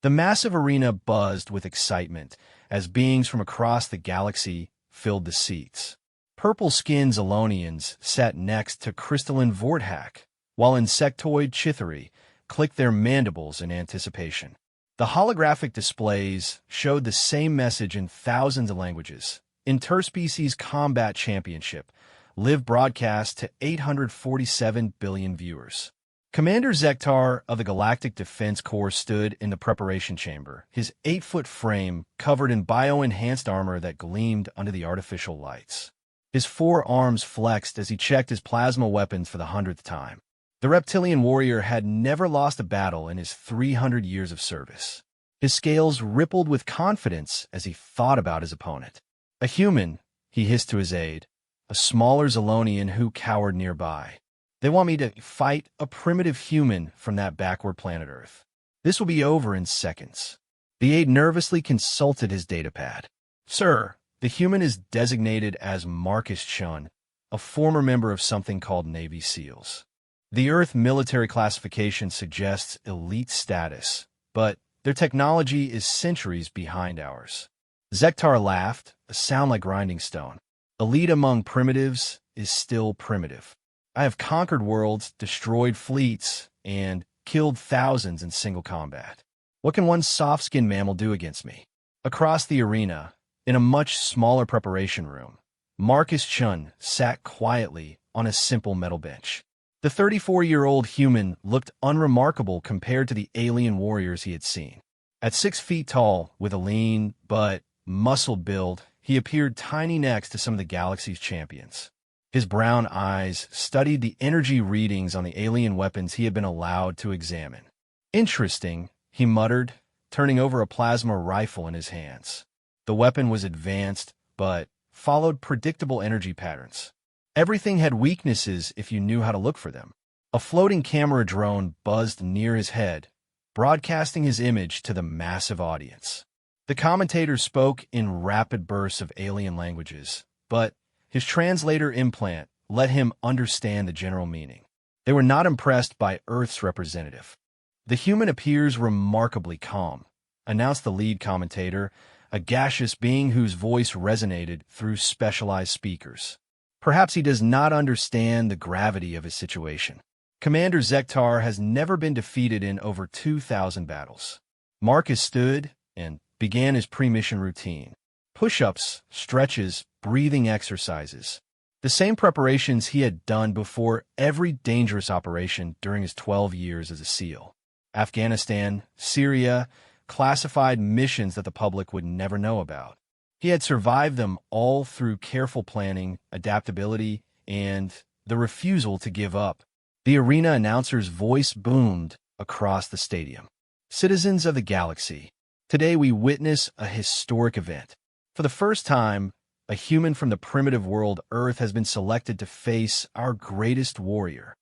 The massive arena buzzed with excitement as beings from across the galaxy filled the seats. Purple-skinned Zolonians sat next to crystalline Vorthak, while insectoid Chithari clicked their mandibles in anticipation. The holographic displays showed the same message in thousands of languages. Interspecies Combat Championship, live broadcast to 847 billion viewers. Commander Zektar of the Galactic Defense Corps stood in the preparation chamber, his 8-foot frame covered in bio-enhanced armor that gleamed under the artificial lights. His 4 arms flexed as he checked his plasma weapons for the 100th time. The reptilian warrior had never lost a battle in his 300 years of service. His scales rippled with confidence as he thought about his opponent. A human, he hissed to his aide, a smaller Zolonian who cowered nearby. They want me to fight a primitive human from that backward planet Earth. This will be over in seconds. The aide nervously consulted his datapad. Sir, the human is designated as Marcus Chun, a former member of something called Navy SEALs. The Earth military classification suggests elite status, but their technology is centuries behind ours. Zektar laughed, a sound like grinding stone. Elite among primitives is still primitive. I have conquered worlds, destroyed fleets, and killed thousands in single combat. What can one soft-skinned mammal do against me? Across the arena, in a much smaller preparation room, Marcus Chun sat quietly on a simple metal bench. The 34-year-old human looked unremarkable compared to the alien warriors he had seen. At 6 feet tall, with a lean but muscle build, he appeared tiny next to some of the galaxy's champions. His brown eyes studied the energy readings on the alien weapons he had been allowed to examine. Interesting, he muttered, turning over a plasma rifle in his hands. The weapon was advanced, but followed predictable energy patterns. Everything had weaknesses if you knew how to look for them. A floating camera drone buzzed near his head, broadcasting his image to the massive audience. The commentator spoke in rapid bursts of alien languages, but his translator implant let him understand the general meaning. They were not impressed by Earth's representative. The human appears remarkably calm, announced the lead commentator, a gaseous being whose voice resonated through specialized speakers. Perhaps he does not understand the gravity of his situation. Commander Zektar has never been defeated in over 2,000 battles. Marcus stood and began his pre-mission routine. Push-ups, stretches, breathing exercises. The same preparations he had done before every dangerous operation during his 12 years as a SEAL. Afghanistan, Syria, classified missions that the public would never know about. He had survived them all through careful planning, adaptability, and the refusal to give up. The arena announcer's voice boomed across the stadium. Citizens of the galaxy, today we witness a historic event. For the first time, a human from the primitive world Earth has been selected to face our greatest warrior.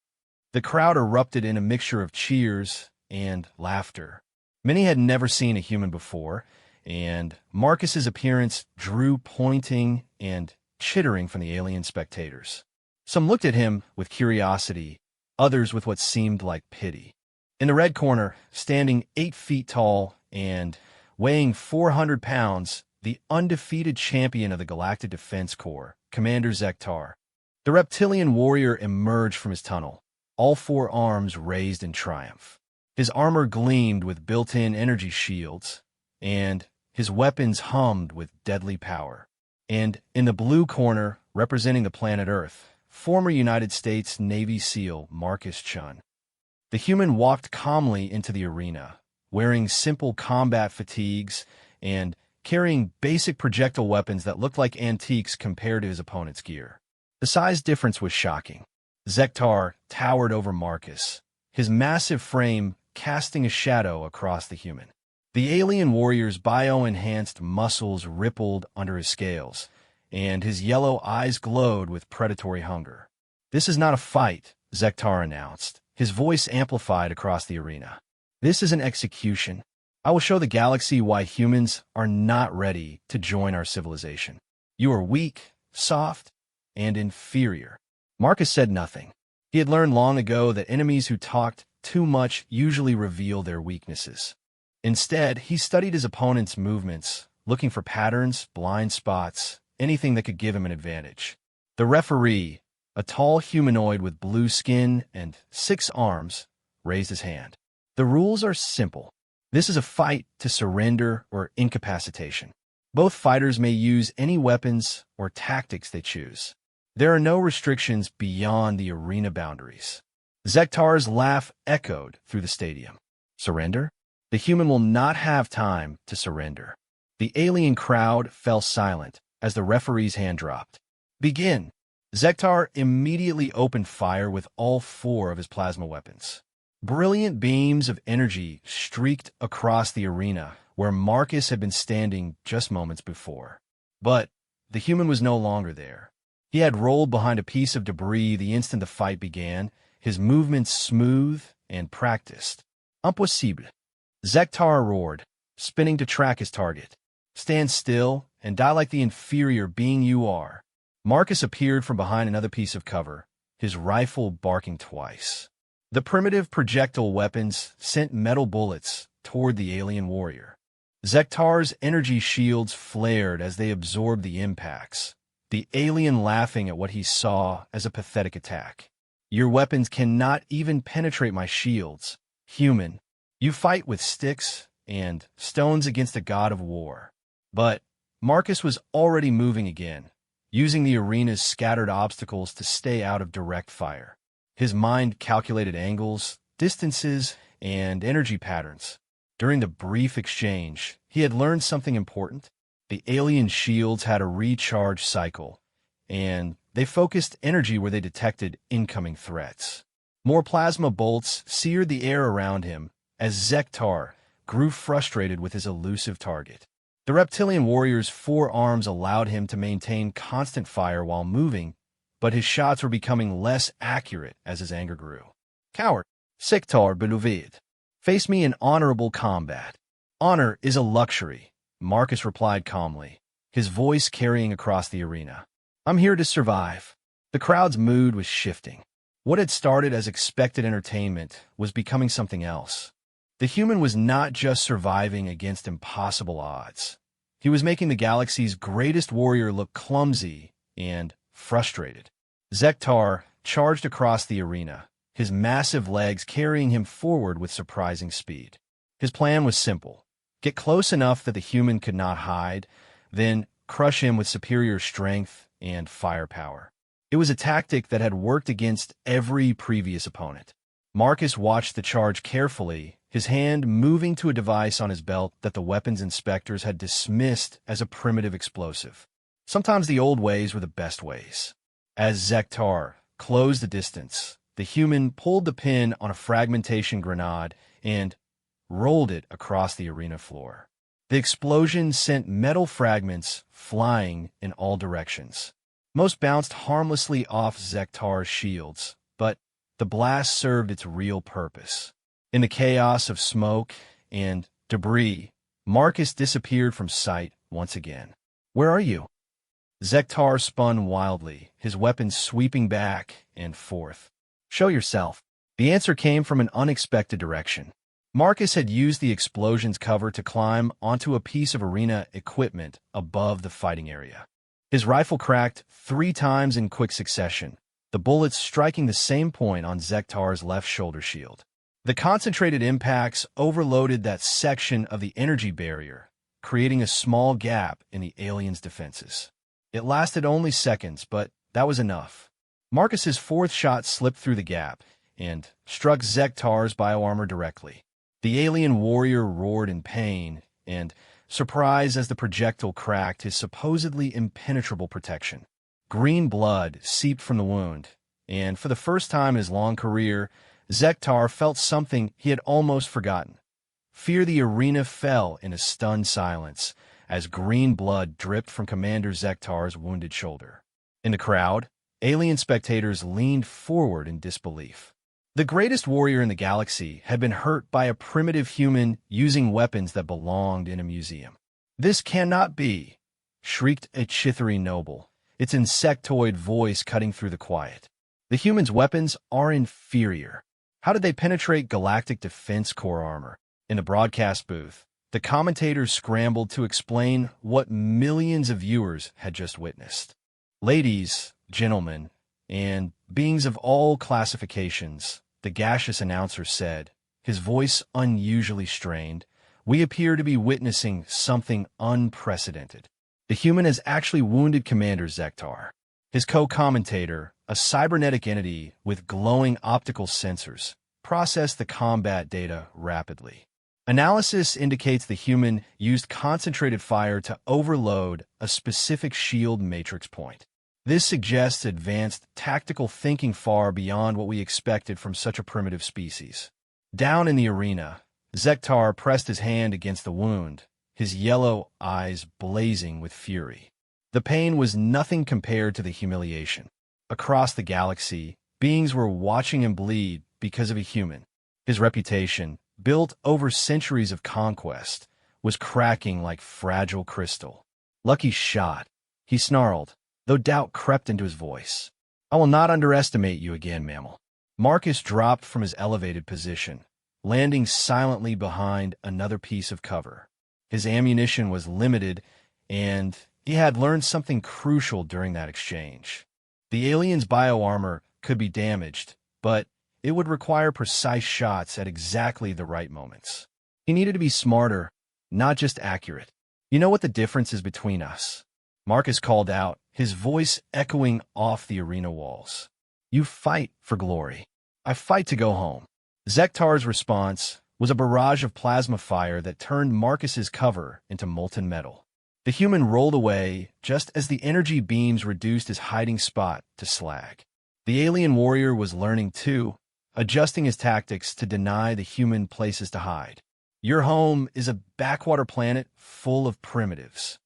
The crowd erupted in a mixture of cheers and laughter. Many had never seen a human before, and Marcus's appearance drew pointing and chittering from the alien spectators. Some looked at him with curiosity, others with what seemed like pity. In the red corner, standing 8 feet tall and weighing 400 pounds, the undefeated champion of the Galactic Defense Corps, Commander Zektar. The reptilian warrior emerged from his tunnel, all 4 arms raised in triumph. His armor gleamed with built-in energy shields, and his weapons hummed with deadly power. And in the blue corner, representing the planet Earth, former United States Navy SEAL Marcus Chun. The human walked calmly into the arena, wearing simple combat fatigues and carrying basic projectile weapons that looked like antiques compared to his opponent's gear. The size difference was shocking. Zektar towered over Marcus, his massive frame casting a shadow across the human. The alien warrior's bio-enhanced muscles rippled under his scales, and his yellow eyes glowed with predatory hunger. This is not a fight, Zektar announced, his voice amplified across the arena. This is an execution. I will show the galaxy why humans are not ready to join our civilization. You are weak, soft, and inferior. Marcus said nothing. He had learned long ago that enemies who talked too much usually reveal their weaknesses. Instead, he studied his opponent's movements, looking for patterns, blind spots, anything that could give him an advantage. The referee, a tall humanoid with blue skin and 6 arms, raised his hand. The rules are simple. This is a fight to surrender or incapacitation. Both fighters may use any weapons or tactics they choose. There are no restrictions beyond the arena boundaries. Zektar's laugh echoed through the stadium. Surrender? The human will not have time to surrender. The alien crowd fell silent as the referee's hand dropped. Begin! Zektar immediately opened fire with all 4 of his plasma weapons. Brilliant beams of energy streaked across the arena where Marcus had been standing just moments before. But the human was no longer there. He had rolled behind a piece of debris the instant the fight began, his movements smooth and practiced. Impossible. Zektar roared, spinning to track his target. Stand still and die like the inferior being you are. Marcus appeared from behind another piece of cover, his rifle barking twice. The primitive projectile weapons sent metal bullets toward the alien warrior. Zektar's energy shields flared as they absorbed the impacts, the alien laughing at what he saw as a pathetic attack. Your weapons cannot even penetrate my shields. Human, you fight with sticks and stones against a god of war. But Marcus was already moving again, using the arena's scattered obstacles to stay out of direct fire. His mind calculated angles, distances, and energy patterns. During the brief exchange, he had learned something important. The alien shields had a recharge cycle, and they focused energy where they detected incoming threats. More plasma bolts seared the air around him as Zektar grew frustrated with his elusive target. The reptilian warrior's 4 arms allowed him to maintain constant fire while moving, but his shots were becoming less accurate as his anger grew. Coward, Zektar beloved, face me in honorable combat. Honor is a luxury, Marcus replied calmly, his voice carrying across the arena. I'm here to survive. The crowd's mood was shifting. What had started as expected entertainment was becoming something else. The human was not just surviving against impossible odds. He was making the galaxy's greatest warrior look clumsy and frustrated. Zektar charged across the arena, his massive legs carrying him forward with surprising speed. His plan was simple. Get close enough that the human could not hide, then crush him with superior strength and firepower. It was a tactic that had worked against every previous opponent. Marcus watched the charge carefully, his hand moving to a device on his belt that the weapons inspectors had dismissed as a primitive explosive. Sometimes the old ways were the best ways. As Zektar closed the distance, the human pulled the pin on a fragmentation grenade and rolled it across the arena floor. The explosion sent metal fragments flying in all directions. Most bounced harmlessly off Zektar's shields, but the blast served its real purpose. In the chaos of smoke and debris, Marcus disappeared from sight once again. Where are you? Zektar spun wildly, his weapons sweeping back and forth. Show yourself. The answer came from an unexpected direction. Marcus had used the explosion's cover to climb onto a piece of arena equipment above the fighting area. His rifle cracked 3 times in quick succession, the bullets striking the same point on Zektar's left shoulder shield. The concentrated impacts overloaded that section of the energy barrier, creating a small gap in the alien's defenses. It lasted only seconds, but that was enough. Marcus's 4th shot slipped through the gap and struck Zektar's bioarmor directly. The alien warrior roared in pain and surprise as the projectile cracked his supposedly impenetrable protection. Green blood seeped from the wound, and for the first time in his long career, Zektar felt something he had almost forgotten. Fear. The arena fell in a stunned silence as green blood dripped from Commander Zektar's wounded shoulder. In the crowd, alien spectators leaned forward in disbelief. The greatest warrior in the galaxy had been hurt by a primitive human using weapons that belonged in a museum. This cannot be, shrieked a Chithari noble, its insectoid voice cutting through the quiet. The human's weapons are inferior. How did they penetrate Galactic Defense Corps armor? In the broadcast booth, the commentators scrambled to explain what millions of viewers had just witnessed. Ladies, gentlemen, and beings of all classifications, the gaseous announcer said, his voice unusually strained, we appear to be witnessing something unprecedented. The human has actually wounded Commander Zektar. His co-commentator, a cybernetic entity with glowing optical sensors, processed the combat data rapidly. Analysis indicates the human used concentrated fire to overload a specific shield matrix point. This suggests advanced tactical thinking far beyond what we expected from such a primitive species. Down in the arena, Zektar pressed his hand against the wound, his yellow eyes blazing with fury. The pain was nothing compared to the humiliation. Across the galaxy, beings were watching him bleed because of a human. His reputation, built over centuries of conquest, was cracking like fragile crystal. Lucky shot, he snarled, though doubt crept into his voice. I will not underestimate you again, mammal. Marcus dropped from his elevated position, landing silently behind another piece of cover. His ammunition was limited, and he had learned something crucial during that exchange. The alien's bioarmor could be damaged, but it would require precise shots at exactly the right moments. He needed to be smarter, not just accurate. You know what the difference is between us? Marcus called out, his voice echoing off the arena walls. You fight for glory. I fight to go home. Zektar's response was a barrage of plasma fire that turned Marcus's cover into molten metal. The human rolled away just as the energy beams reduced his hiding spot to slag. The alien warrior was learning too, adjusting his tactics to deny the human places to hide. Your home is a backwater planet full of primitives.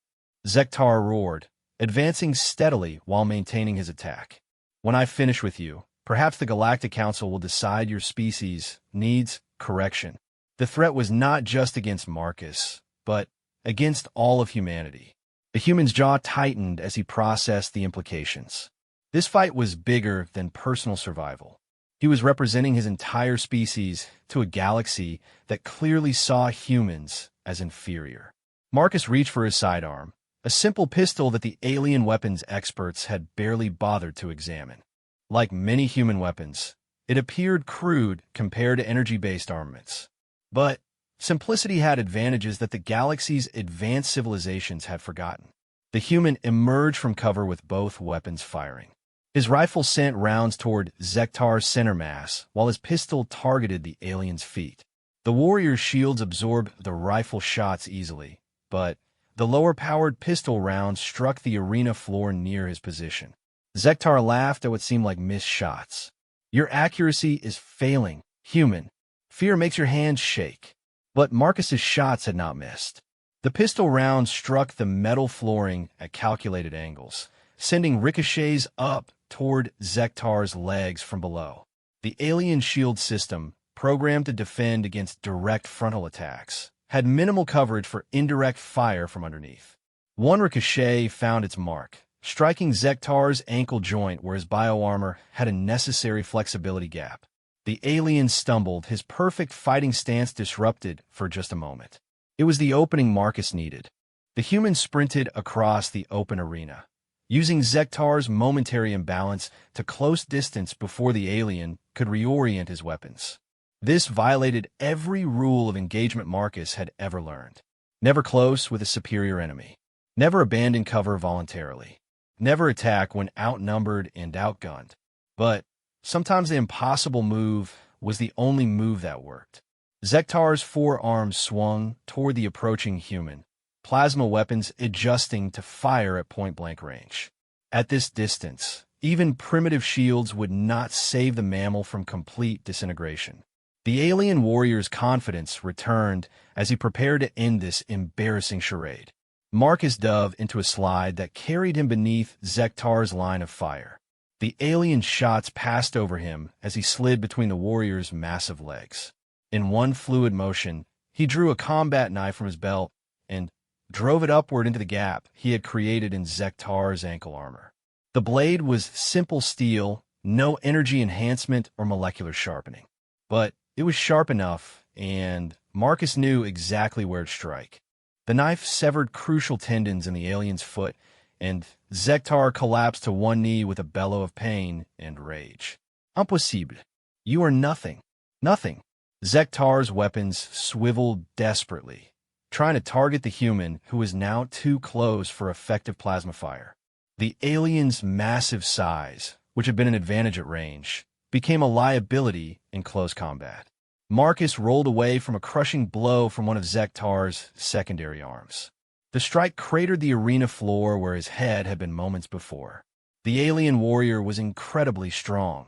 Zektar roared, advancing steadily while maintaining his attack. When I finish with you, perhaps the Galactic Council will decide your species needs correction. The threat was not just against Marcus, but against all of humanity. The human's jaw tightened as he processed the implications. This fight was bigger than personal survival. He was representing his entire species to a galaxy that clearly saw humans as inferior. Marcus reached for his sidearm, a simple pistol that the alien weapons experts had barely bothered to examine. Like many human weapons, it appeared crude compared to energy-based armaments. But simplicity had advantages that the galaxy's advanced civilizations had forgotten. The human emerged from cover with both weapons firing. His rifle sent rounds toward Zektar's center mass, while his pistol targeted the alien's feet. The warrior's shields absorbed the rifle shots easily, but the lower-powered pistol rounds struck the arena floor near his position. Zektar laughed at what seemed like missed shots. Your accuracy is failing, human. Fear makes your hands shake. But Marcus's shots had not missed. The pistol rounds struck the metal flooring at calculated angles, sending ricochets up toward Zektar's legs from below. The alien shield system, programmed to defend against direct frontal attacks, had minimal coverage for indirect fire from underneath. One ricochet found its mark, striking Zektar's ankle joint where his bioarmor had a necessary flexibility gap. The alien stumbled, his perfect fighting stance disrupted for just a moment. It was the opening Marcus needed. The human sprinted across the open arena, using Zektar's momentary imbalance to close distance before the alien could reorient his weapons. This violated every rule of engagement Marcus had ever learned. Never close with a superior enemy. Never abandon cover voluntarily. Never attack when outnumbered and outgunned. But sometimes the impossible move was the only move that worked. Zektar's forearms swung toward the approaching human, plasma weapons adjusting to fire at point-blank range. At this distance, even primitive shields would not save the mammal from complete disintegration. The alien warrior's confidence returned as he prepared to end this embarrassing charade. Marcus dove into a slide that carried him beneath Zektar's line of fire. The alien shots passed over him as he slid between the warrior's massive legs. In one fluid motion, he drew a combat knife from his belt and drove it upward into the gap he had created in Zektar's ankle armor. The blade was simple steel, no energy enhancement or molecular sharpening. But it was sharp enough, and Marcus knew exactly where to strike. The knife severed crucial tendons in the alien's foot, and Zektar collapsed to one knee with a bellow of pain and rage. Impossible. You are nothing. Nothing. Zektar's weapons swiveled desperately, trying to target the human who was now too close for effective plasma fire. The alien's massive size, which had been an advantage at range, became a liability in close combat. Marcus rolled away from a crushing blow from one of Zektar's secondary arms. The strike cratered the arena floor where his head had been moments before. The alien warrior was incredibly strong,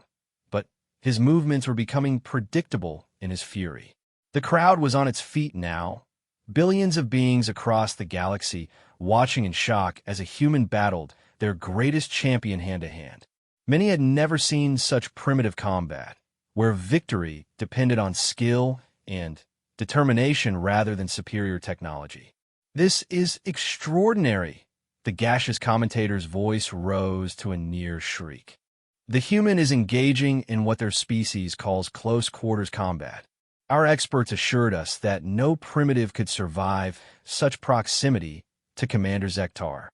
but his movements were becoming predictable in his fury. The crowd was on its feet now, billions of beings across the galaxy watching in shock as a human battled their greatest champion hand-to-hand. Many had never seen such primitive combat, where victory depended on skill and determination rather than superior technology. "This is extraordinary," the gaseous commentator's voice rose to a near shriek. "The human is engaging in what their species calls close-quarters combat. Our experts assured us that no primitive could survive such proximity to Commander Zektar."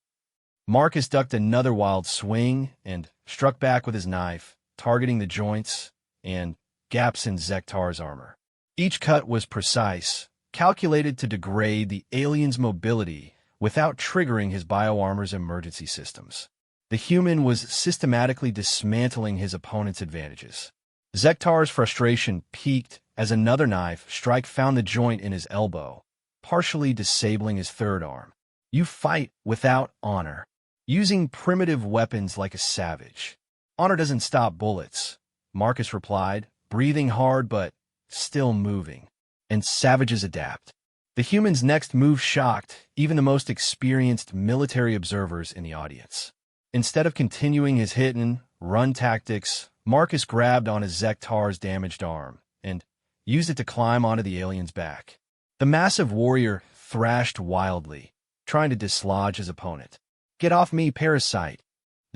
Marcus ducked another wild swing and struck back with his knife, targeting the joints and gaps in Zektar's armor. Each cut was precise, calculated to degrade the alien's mobility without triggering his bioarmor's emergency systems. The human was systematically dismantling his opponent's advantages. Zektar's frustration peaked as another knife strike found the joint in his elbow, partially disabling his third arm. "You fight without honor, using primitive weapons like a savage." "Honor doesn't stop bullets," Marcus replied, breathing hard but still moving. "And savages adapt." The human's next move shocked even the most experienced military observers in the audience. Instead of continuing his hit-and-run tactics, Marcus grabbed onto Zektar's damaged arm and used it to climb onto the alien's back. The massive warrior thrashed wildly, trying to dislodge his opponent. "Get off me, parasite!"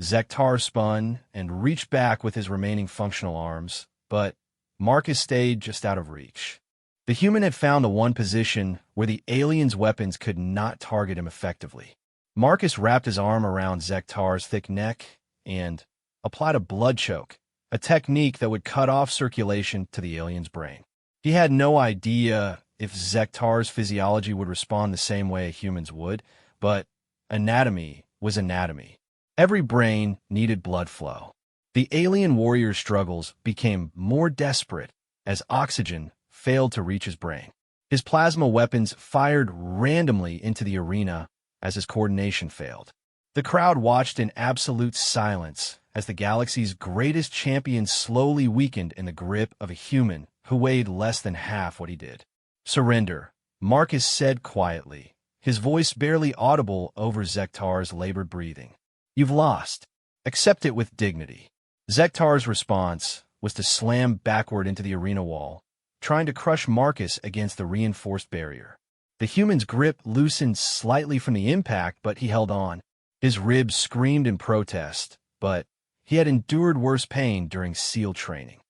Zektar spun and reached back with his remaining functional arms, but Marcus stayed just out of reach. The human had found the one position where the alien's weapons could not target him effectively. Marcus wrapped his arm around Zektar's thick neck and applied a blood choke, a technique that would cut off circulation to the alien's brain. He had no idea if Zektar's physiology would respond the same way a human's would, but anatomy was anatomy. Every brain needed blood flow. The alien warrior's struggles became more desperate as oxygen failed to reach his brain. His plasma weapons fired randomly into the arena as his coordination failed. The crowd watched in absolute silence as the galaxy's greatest champion slowly weakened in the grip of a human who weighed less than half what he did. "Surrender," Marcus said quietly, his voice barely audible over Zektar's labored breathing. "You've lost. Accept it with dignity." Zektar's response was to slam backward into the arena wall, trying to crush Marcus against the reinforced barrier. The human's grip loosened slightly from the impact, but he held on. His ribs screamed in protest, but he had endured worse pain during SEAL training.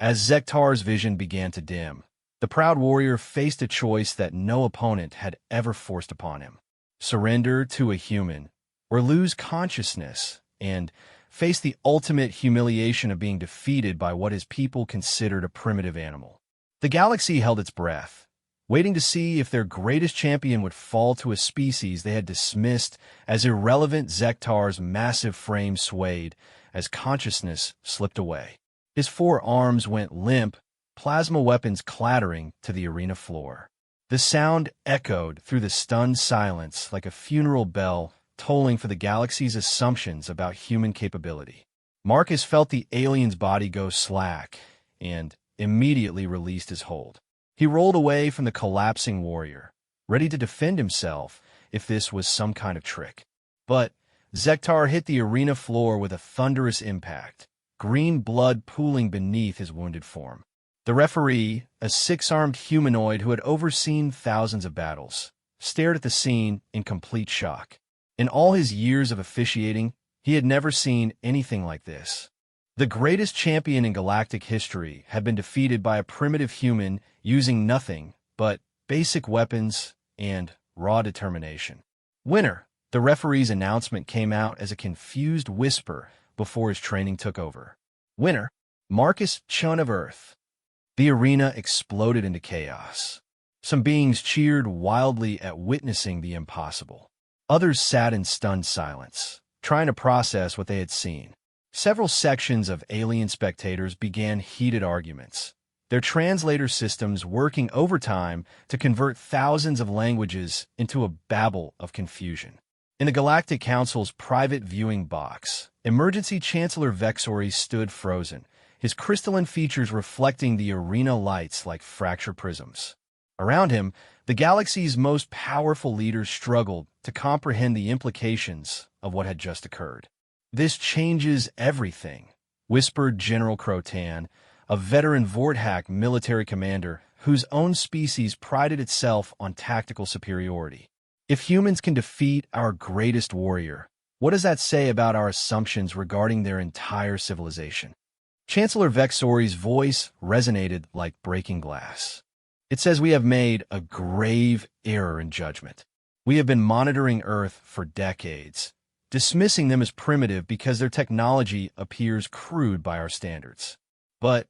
As Zektar's vision began to dim, the proud warrior faced a choice that no opponent had ever forced upon him: surrender to a human, or lose consciousness and face the ultimate humiliation of being defeated by what his people considered a primitive animal. The galaxy held its breath, waiting to see if their greatest champion would fall to a species they had dismissed as irrelevant. Zektar's massive frame swayed as consciousness slipped away. His four arms went limp, plasma weapons clattering to the arena floor. The sound echoed through the stunned silence like a funeral bell tolling for the galaxy's assumptions about human capability. Marcus felt the alien's body go slack and immediately released his hold. He rolled away from the collapsing warrior, ready to defend himself if this was some kind of trick. But Zektar hit the arena floor with a thunderous impact, green blood pooling beneath his wounded form. The referee, a six-armed humanoid who had overseen thousands of battles, stared at the scene in complete shock. In all his years of officiating, he had never seen anything like this. The greatest champion in galactic history had been defeated by a primitive human using nothing but basic weapons, and raw determination. Winner. The referee's announcement came out as a confused whisper before his training took over. Winner. Marcus Chun of Earth. The arena exploded into chaos. Some beings cheered wildly at witnessing the impossible. Others sat in stunned silence, trying to process what they had seen. Several sections of alien spectators began heated arguments, their translator systems working overtime to convert thousands of languages into a babel of confusion. In the Galactic Council's private viewing box, Emergency Chancellor Vexori stood frozen, his crystalline features reflecting the arena lights like fractured prisms. Around him, the galaxy's most powerful leaders struggled to comprehend the implications of what had just occurred. "This changes everything," whispered General Crotan, a veteran Vorthack military commander whose own species prided itself on tactical superiority. "If humans can defeat our greatest warrior, what does that say about our assumptions regarding their entire civilization?" Chancellor Vexori's voice resonated like breaking glass. "It says we have made a grave error in judgment. We have been monitoring Earth for decades, dismissing them as primitive because their technology appears crude by our standards. But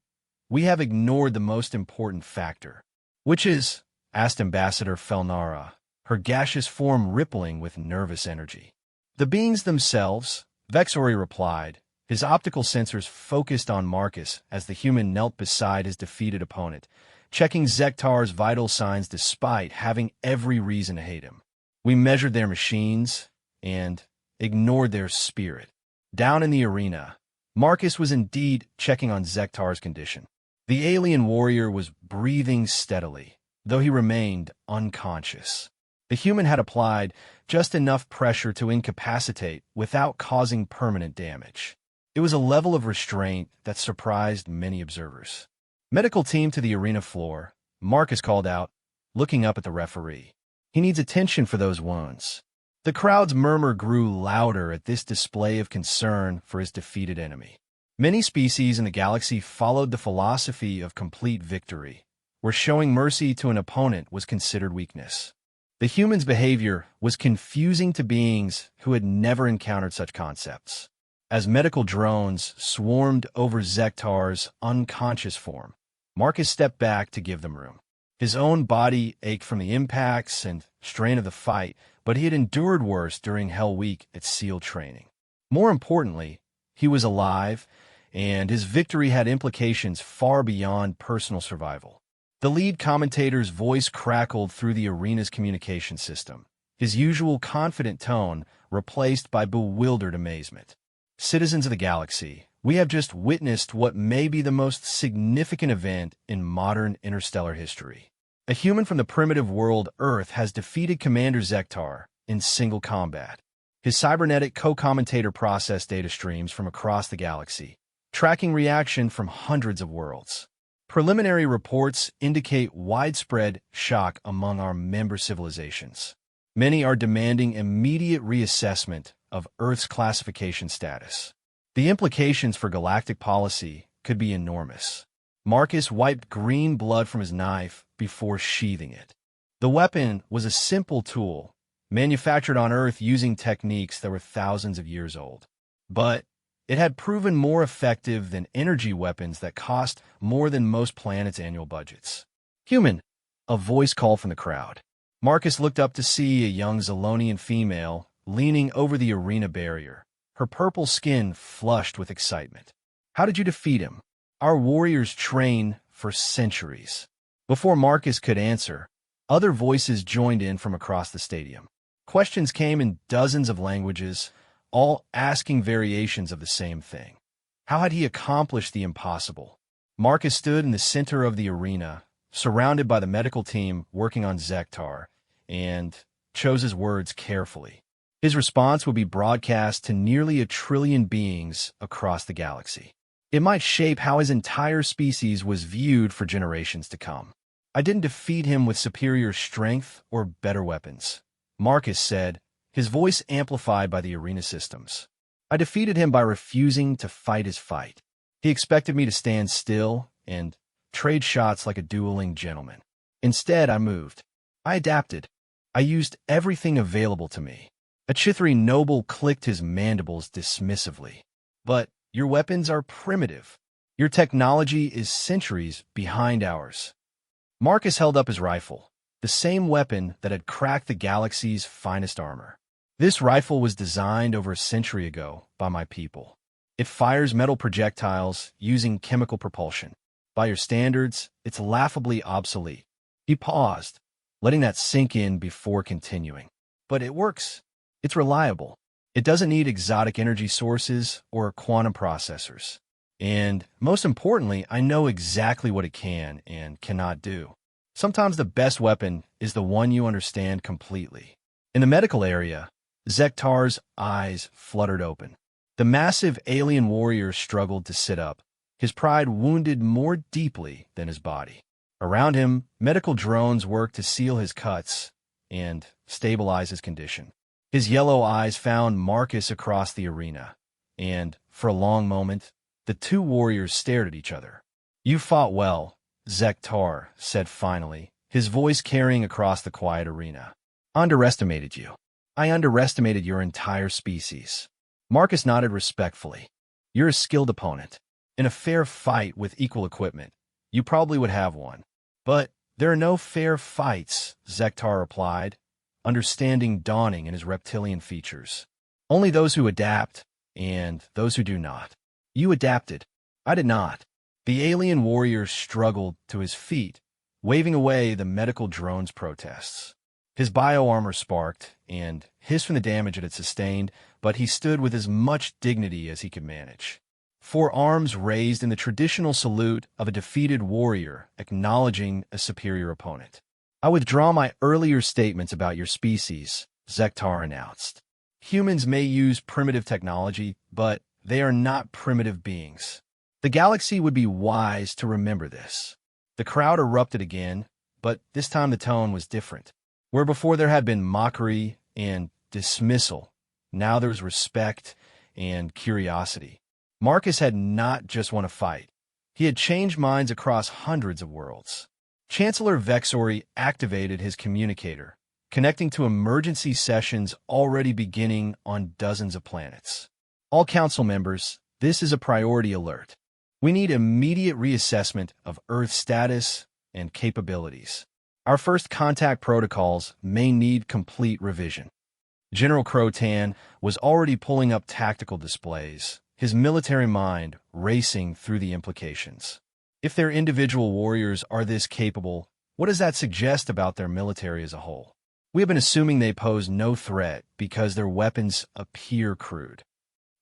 we have ignored the most important factor." "Which is?" asked Ambassador Felnara, her gaseous form rippling with nervous energy. "The beings themselves," Vexori replied, his optical sensors focused on Marcus as the human knelt beside his defeated opponent, checking Zektar's vital signs despite having every reason to hate him. "We measured their machines and ignored their spirit." Down in the arena, Marcus was indeed checking on Zektar's condition. The alien warrior was breathing steadily, though he remained unconscious. The human had applied just enough pressure to incapacitate without causing permanent damage. It was a level of restraint that surprised many observers. "Medical team to the arena floor," Marcus called out, looking up at the referee. "He needs attention for those wounds." The crowd's murmur grew louder at this display of concern for his defeated enemy. Many species in the galaxy followed the philosophy of complete victory, where showing mercy to an opponent was considered weakness. The human's behavior was confusing to beings who had never encountered such concepts. As medical drones swarmed over Zektar's unconscious form, Marcus stepped back to give them room. His own body ached from the impacts and strain of the fight, but he had endured worse during Hell Week at SEAL training. More importantly, he was alive, and his victory had implications far beyond personal survival. The lead commentator's voice crackled through the arena's communication system, his usual confident tone replaced by bewildered amazement. "Citizens of the galaxy, we have just witnessed what may be the most significant event in modern interstellar history. A human from the primitive world Earth has defeated Commander Zektar in single combat." His cybernetic co-commentator processed data streams from across the galaxy, tracking reaction from hundreds of worlds. "Preliminary reports indicate widespread shock among our member civilizations. Many are demanding immediate reassessment of Earth's classification status. The implications for galactic policy could be enormous." Marcus wiped green blood from his knife before sheathing it. The weapon was a simple tool, manufactured on Earth using techniques that were thousands of years old. But it had proven more effective than energy weapons that cost more than most planets' annual budgets. "Human," a voice called from the crowd. Marcus looked up to see a young Zolonian female leaning over the arena barrier, her purple skin flushed with excitement. "How did you defeat him?" "Our warriors train for centuries." Before Marcus could answer, other voices joined in from across the stadium. Questions came in dozens of languages, all asking variations of the same thing. How had he accomplished the impossible? Marcus stood in the center of the arena, surrounded by the medical team working on Zektar, and chose his words carefully. His response would be broadcast to nearly 1 trillion beings across the galaxy. It might shape how his entire species was viewed for generations to come. "I didn't defeat him with superior strength or better weapons," Marcus said, his voice amplified by the arena systems. "I defeated him by refusing to fight his fight. He expected me to stand still and trade shots like a dueling gentleman. Instead, I moved. I adapted. I used everything available to me. A Chithri noble clicked his mandibles dismissively. But your weapons are primitive. Your technology is centuries behind ours. Marcus held up his rifle, the same weapon that had cracked the galaxy's finest armor. This rifle was designed over a century ago by my people. It fires metal projectiles using chemical propulsion. By your standards, it's laughably obsolete. He paused, letting that sink in before continuing. But it works. It's reliable. It doesn't need exotic energy sources or quantum processors. And most importantly, I know exactly what it can and cannot do. Sometimes the best weapon is the one you understand completely. In the medical area, Zektar's eyes fluttered open. The massive alien warrior struggled to sit up, his pride wounded more deeply than his body. Around him, medical drones worked to seal his cuts and stabilize his condition. His yellow eyes found Marcus across the arena, and, for a long moment, the two warriors stared at each other. "You fought well," Zektar said finally, his voice carrying across the quiet arena. "I underestimated you. I underestimated your entire species." Marcus nodded respectfully. "You're a skilled opponent. In a fair fight with equal equipment, you probably would have won. But there are no fair fights," Zektar replied, understanding dawning in his reptilian features. "Only those who adapt, and those who do not. You adapted. I did not." The alien warrior struggled to his feet, waving away the medical drone's protests. His bioarmor sparked and hissed from the damage it had sustained, but he stood with as much dignity as he could manage. Four arms raised in the traditional salute of a defeated warrior acknowledging a superior opponent. "I withdraw my earlier statements about your species," Zektar announced. "Humans may use primitive technology, but they are not primitive beings. The galaxy would be wise to remember this." The crowd erupted again, but this time the tone was different. Where before there had been mockery and dismissal, now there was respect and curiosity. Marcus had not just won a fight. He had changed minds across hundreds of worlds. Chancellor Vexori activated his communicator, connecting to emergency sessions already beginning on dozens of planets. "All council members, this is a priority alert. We need immediate reassessment of Earth status and capabilities. Our first contact protocols may need complete revision." General Crotan was already pulling up tactical displays, his military mind racing through the implications. If their individual warriors are this capable, what does that suggest about their military as a whole? We have been assuming they pose no threat because their weapons appear crude.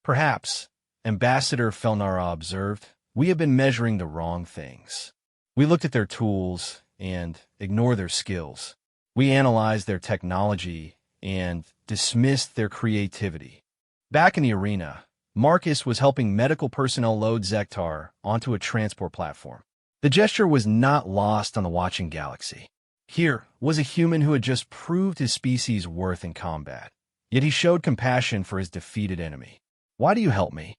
"Perhaps," Ambassador Felnara observed, "we have been measuring the wrong things. We looked at their tools and ignore their skills. We analyzed their technology and dismissed their creativity." Back in the arena, Marcus was helping medical personnel load Zektar onto a transport platform. The gesture was not lost on the watching galaxy. Here was a human who had just proved his species' worth in combat, yet he showed compassion for his defeated enemy. "Why do you help me?"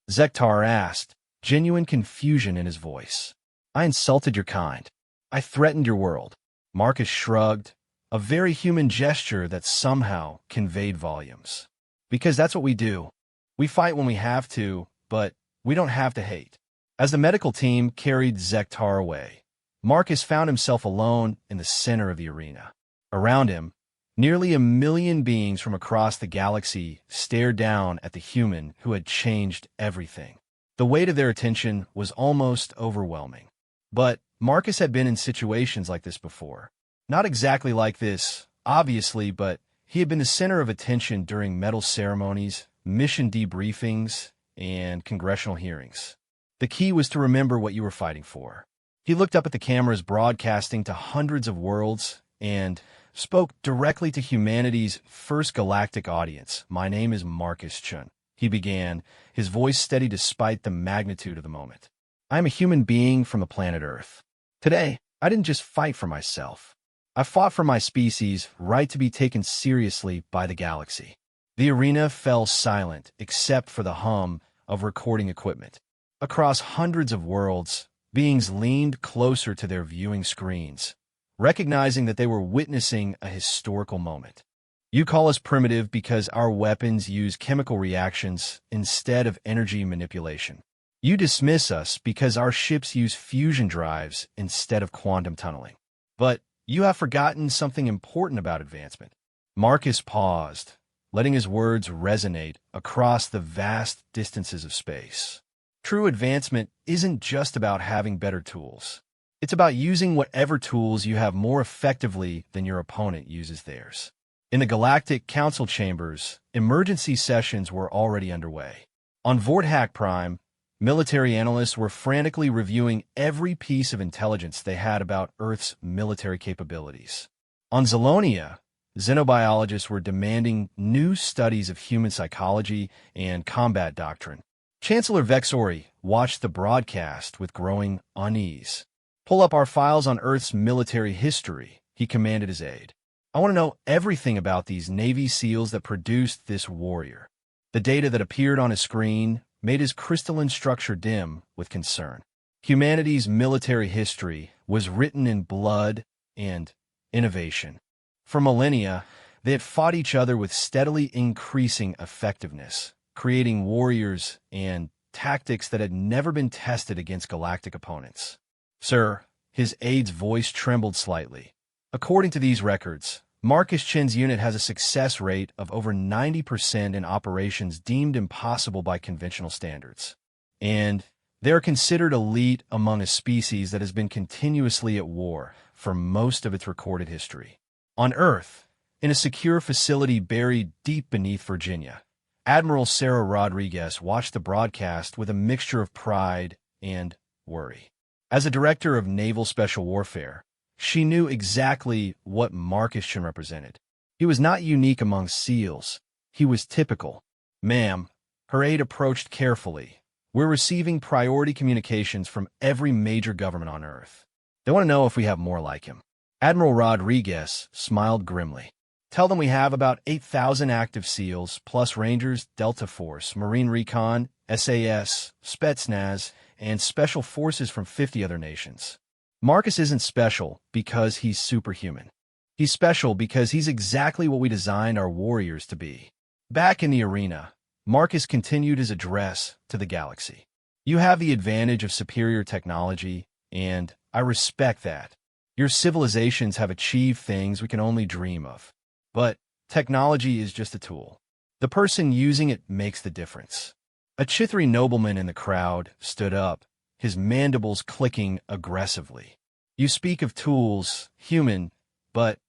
Zektar asked, genuine confusion in his voice. "I insulted your kind. I threatened your world." Marcus shrugged, a very human gesture that somehow conveyed volumes. "Because that's what we do. We fight when we have to, but we don't have to hate." As the medical team carried Zektar away, Marcus found himself alone in the center of the arena. Around him, nearly 1,000,000 beings from across the galaxy stared down at the human who had changed everything. The weight of their attention was almost overwhelming. But Marcus had been in situations like this before. Not exactly like this, obviously, but he had been the center of attention during medal ceremonies, mission debriefings, and congressional hearings. The key was to remember what you were fighting for. He looked up at the cameras broadcasting to hundreds of worlds and spoke directly to humanity's first galactic audience. "My name is Marcus Chun," he began, his voice steady despite the magnitude of the moment. "I am a human being from the planet Earth. Today, I didn't just fight for myself. I fought for my species' right to be taken seriously by the galaxy." The arena fell silent except for the hum of recording equipment. Across hundreds of worlds, beings leaned closer to their viewing screens, recognizing that they were witnessing a historical moment. You call us primitive because our weapons use chemical reactions instead of energy manipulation. You dismiss us because our ships use fusion drives instead of quantum tunneling. But you have forgotten something important about advancement. Marcus paused, letting his words resonate across the vast distances of space. True advancement isn't just about having better tools. It's about using whatever tools you have more effectively than your opponent uses theirs. In the Galactic Council chambers, emergency sessions were already underway. On Vorthak Prime, military analysts were frantically reviewing every piece of intelligence they had about Earth's military capabilities. On Zalonia, xenobiologists were demanding new studies of human psychology and combat doctrine. Chancellor Vexori watched the broadcast with growing unease. "Pull up our files on Earth's military history," he commanded his aide. "I want to know everything about these Navy SEALs that produced this warrior." The data that appeared on his screen made his crystalline structure dim with concern. Humanity's military history was written in blood and innovation. For millennia, they had fought each other with steadily increasing effectiveness, creating warriors and tactics that had never been tested against galactic opponents. "Sir," his aide's voice trembled slightly. "According to these records, Marcus Chen's unit has a success rate of over 90% in operations deemed impossible by conventional standards. And they are considered elite among a species that has been continuously at war for most of its recorded history. On Earth, in a secure facility buried deep beneath Virginia, Admiral Sarah Rodriguez watched the broadcast with a mixture of pride and worry. As a director of Naval Special Warfare, she knew exactly what Marcus Chen represented. He was not unique among SEALs. He was typical. "Ma'am," her aide approached carefully, "we're receiving priority communications from every major government on Earth. They want to know if we have more like him." Admiral Rodriguez smiled grimly. "Tell them we have about 8,000 active SEALs, plus Rangers, Delta Force, Marine Recon, SAS, Spetsnaz, and Special Forces from 50 other nations. Marcus isn't special because he's superhuman. He's special because he's exactly what we designed our warriors to be." Back in the arena, Marcus continued his address to the galaxy. "You have the advantage of superior technology, and I respect that. Your civilizations have achieved things we can only dream of. But technology is just a tool. The person using it makes the difference." A Chithri nobleman in the crowd stood up, his mandibles clicking aggressively. "You speak of tools, human, but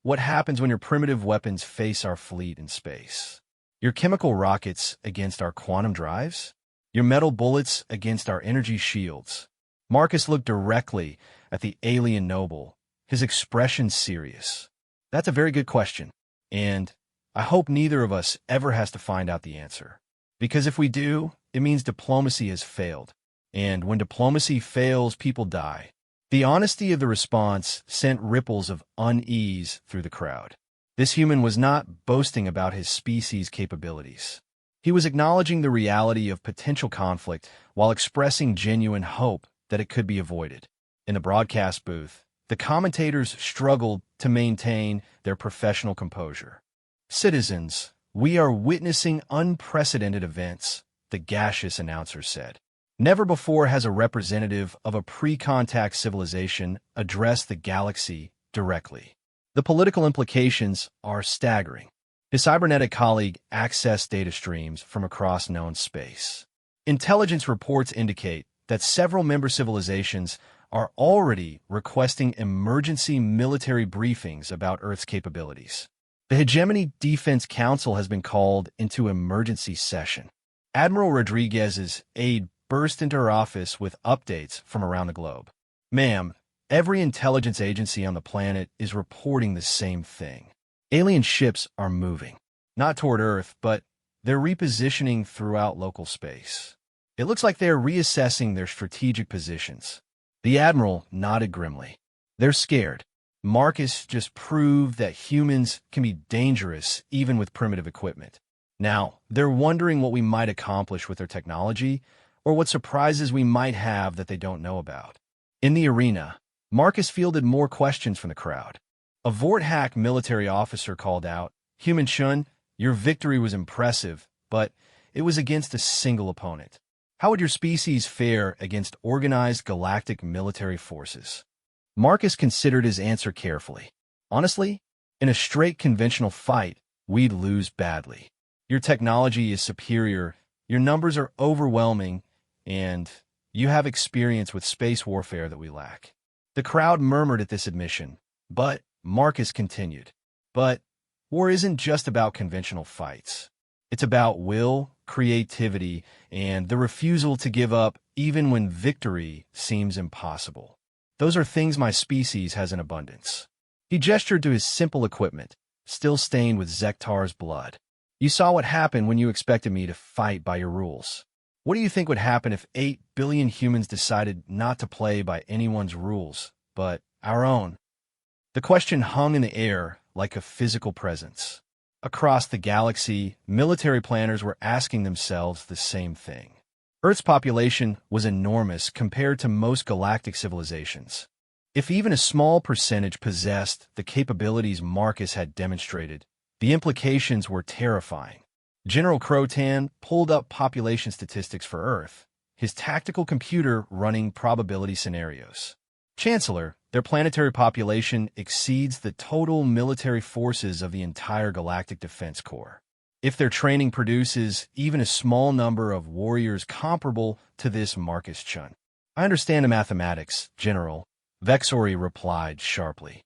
what happens when your primitive weapons face our fleet in space? Your chemical rockets against our quantum drives? Your metal bullets against our energy shields?" Marcus looked directly at the alien noble, his expression serious. "That's a very good question, and I hope neither of us ever has to find out the answer. Because if we do, it means diplomacy has failed. And when diplomacy fails, people die." The honesty of the response sent ripples of unease through the crowd. This human was not boasting about his species' capabilities. He was acknowledging the reality of potential conflict while expressing genuine hope that it could be avoided. In the broadcast booth, the commentators struggled to maintain their professional composure. "Citizens, we are witnessing unprecedented events," the gaseous announcer said. "Never before has a representative of a pre-contact civilization addressed the galaxy directly. The political implications are staggering." His cybernetic colleague accessed data streams from across known space. Intelligence reports indicate that several member civilizations are already requesting emergency military briefings about Earth's capabilities. The Hegemony Defense Council has been called into emergency session. Admiral Rodriguez's aide burst into her office with updates from around the globe. "Ma'am, every intelligence agency on the planet is reporting the same thing. Alien ships are moving, not toward Earth, but they're repositioning throughout local space. It looks like they're reassessing their strategic positions." The Admiral nodded grimly. "They're scared. Marcus just proved that humans can be dangerous even with primitive equipment. Now, they're wondering what we might accomplish with their technology, or what surprises we might have that they don't know about." In the arena, Marcus fielded more questions from the crowd. A Vorthak military officer called out, "Human Shun, your victory was impressive, but it was against a single opponent. How would your species fare against organized galactic military forces?" Marcus considered his answer carefully. "Honestly, in a straight conventional fight, we'd lose badly. Your technology is superior, your numbers are overwhelming, and you have experience with space warfare that we lack." The crowd murmured at this admission, but Marcus continued. "But war isn't just about conventional fights. It's about will, creativity, and the refusal to give up even when victory seems impossible. Those are things my species has in abundance." He gestured to his simple equipment, still stained with Zektar's blood. "You saw what happened when you expected me to fight by your rules. What do you think would happen if 8 billion humans decided not to play by anyone's rules, but our own?" The question hung in the air like a physical presence. Across the galaxy, military planners were asking themselves the same thing. Earth's population was enormous compared to most galactic civilizations. If even a small percentage possessed the capabilities Marcus had demonstrated, the implications were terrifying. General Crotan pulled up population statistics for Earth, his tactical computer running probability scenarios. "Chancellor, their planetary population exceeds the total military forces of the entire Galactic Defense Corps. If their training produces even a small number of warriors comparable to this Marcus Chun." "I understand the mathematics, General," Vexori replied sharply.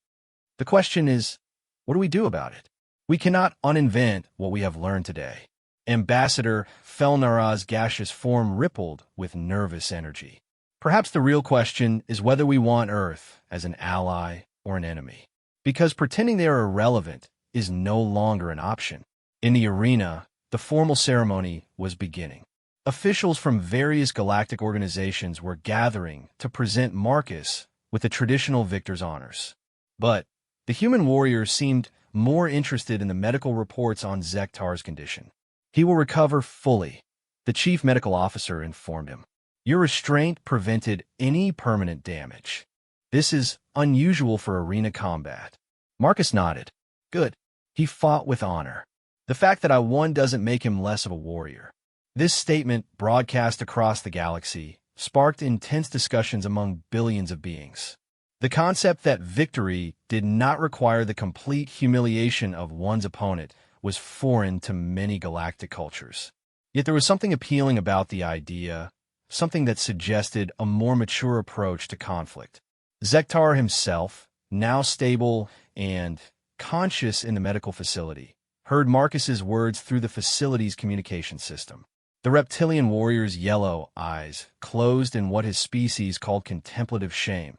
"The question is, what do we do about it? We cannot uninvent what we have learned today." Ambassador Felnara's gaseous form rippled with nervous energy. "Perhaps the real question is whether we want Earth as an ally or an enemy. Because pretending they are irrelevant is no longer an option." In the arena, the formal ceremony was beginning. Officials from various galactic organizations were gathering to present Marcus with the traditional victor's honors. But the human warrior seemed more interested in the medical reports on Zektar's condition. "He will recover fully," the chief medical officer informed him. "Your restraint prevented any permanent damage. This is unusual for arena combat." Marcus nodded. "Good. He fought with honor. The fact that I won doesn't make him less of a warrior." This statement, broadcast across the galaxy, sparked intense discussions among billions of beings. The concept that victory did not require the complete humiliation of one's opponent was foreign to many galactic cultures. Yet there was something appealing about the idea, something that suggested a more mature approach to conflict. Zektar himself, now stable and conscious in the medical facility, heard Marcus's words through the facility's communication system. The reptilian warrior's yellow eyes closed in what his species called contemplative shame.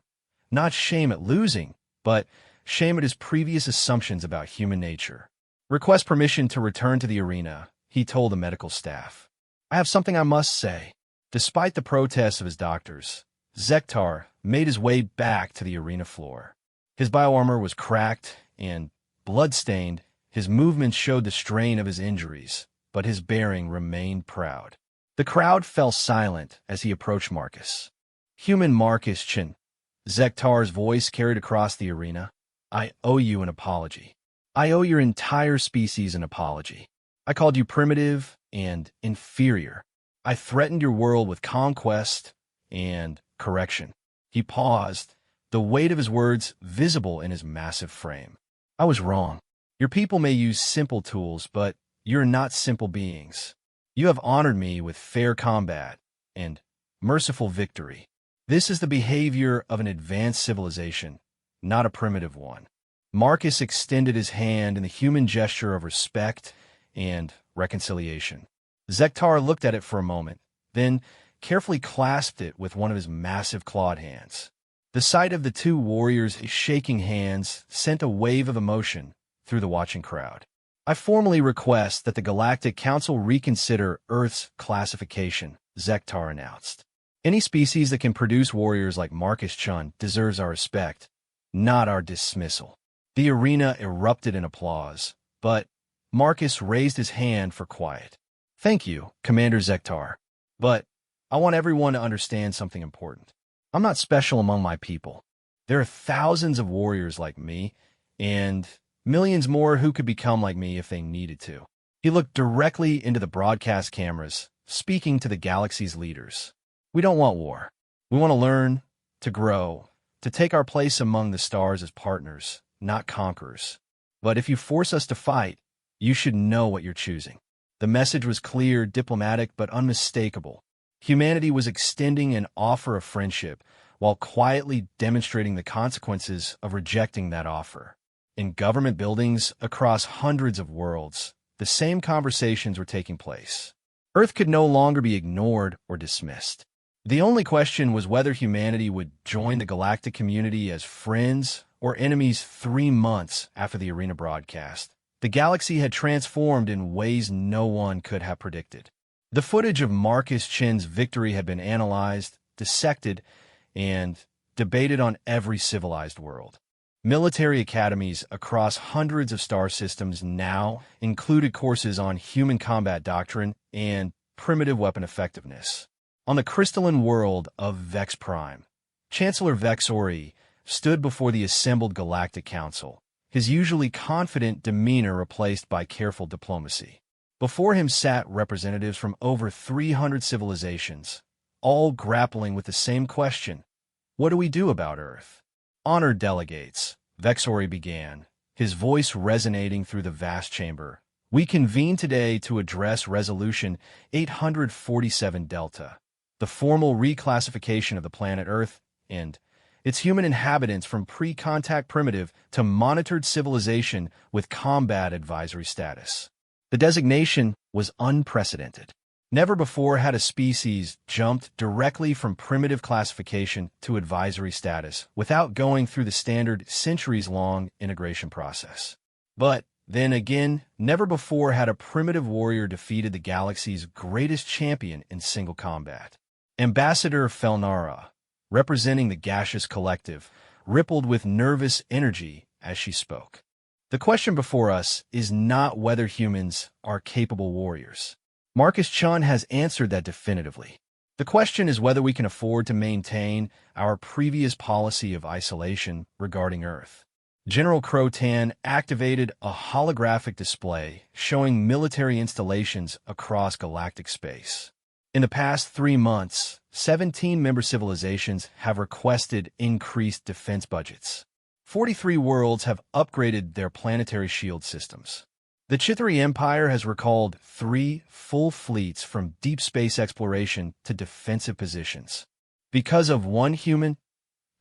Not shame at losing, but shame at his previous assumptions about human nature. "Request permission to return to the arena," he told the medical staff. "I have something I must say." Despite the protests of his doctors, Zektar made his way back to the arena floor. His bioarmor was cracked and blood-stained. His movements showed the strain of his injuries, but his bearing remained proud. The crowd fell silent as he approached Marcus. "Human Marcus Chin," Zektar's voice carried across the arena, "I owe you an apology. I owe your entire species an apology. I called you primitive and inferior. I threatened your world with conquest and correction." He paused, the weight of his words visible in his massive frame. "I was wrong. Your people may use simple tools, but you're not simple beings. You have honored me with fair combat and merciful victory. This is the behavior of an advanced civilization, not a primitive one." Marcus extended his hand in the human gesture of respect and reconciliation. Zektar looked at it for a moment, then carefully clasped it with one of his massive clawed hands. The sight of the two warriors shaking hands sent a wave of emotion through the watching crowd. "I formally request that the Galactic Council reconsider Earth's classification," Zektar announced. "Any species that can produce warriors like Marcus Chun deserves our respect, not our dismissal." The arena erupted in applause, but Marcus raised his hand for quiet. "Thank you, Commander Zektar. But I want everyone to understand something important. I'm not special among my people. There are thousands of warriors like me, and millions more who could become like me if they needed to. He looked directly into the broadcast cameras, speaking to the galaxy's leaders. We don't want war. We want to learn, to grow, to take our place among the stars as partners, not conquerors. But if you force us to fight, you should know what you're choosing. The message was clear, diplomatic, but unmistakable. Humanity was extending an offer of friendship while quietly demonstrating the consequences of rejecting that offer. In government buildings across hundreds of worlds, the same conversations were taking place. Earth could no longer be ignored or dismissed. The only question was whether humanity would join the galactic community as friends or enemies 3 months after the arena broadcast. The galaxy had transformed in ways no one could have predicted. The footage of Marcus Chen's victory had been analyzed, dissected, and debated on every civilized world. Military academies across hundreds of star systems now included courses on human combat doctrine and primitive weapon effectiveness. On the crystalline world of Vex Prime, Chancellor Vex Ori stood before the assembled Galactic Council, his usually confident demeanor replaced by careful diplomacy. Before him sat representatives from over 300 civilizations, all grappling with the same question: what do we do about Earth? Honored delegates, Vex Ori began, his voice resonating through the vast chamber. We convene today to address Resolution 847 Delta, the formal reclassification of the planet Earth and its human inhabitants from pre-contact primitive to monitored civilization with combat advisory status. The designation was unprecedented. Never before had a species jumped directly from primitive classification to advisory status without going through the standard centuries-long integration process. But then again, never before had a primitive warrior defeated the galaxy's greatest champion in single combat. Ambassador Felnara, representing the gaseous collective, rippled with nervous energy as she spoke. The question before us is not whether humans are capable warriors. Marcus Chun has answered that definitively. The question is whether we can afford to maintain our previous policy of isolation regarding Earth. General Crotan activated a holographic display showing military installations across galactic space. In the past 3 months, 17 member civilizations have requested increased defense budgets. 43 worlds have upgraded their planetary shield systems. The Chithari Empire has recalled 3 full fleets from deep space exploration to defensive positions. Because of one human?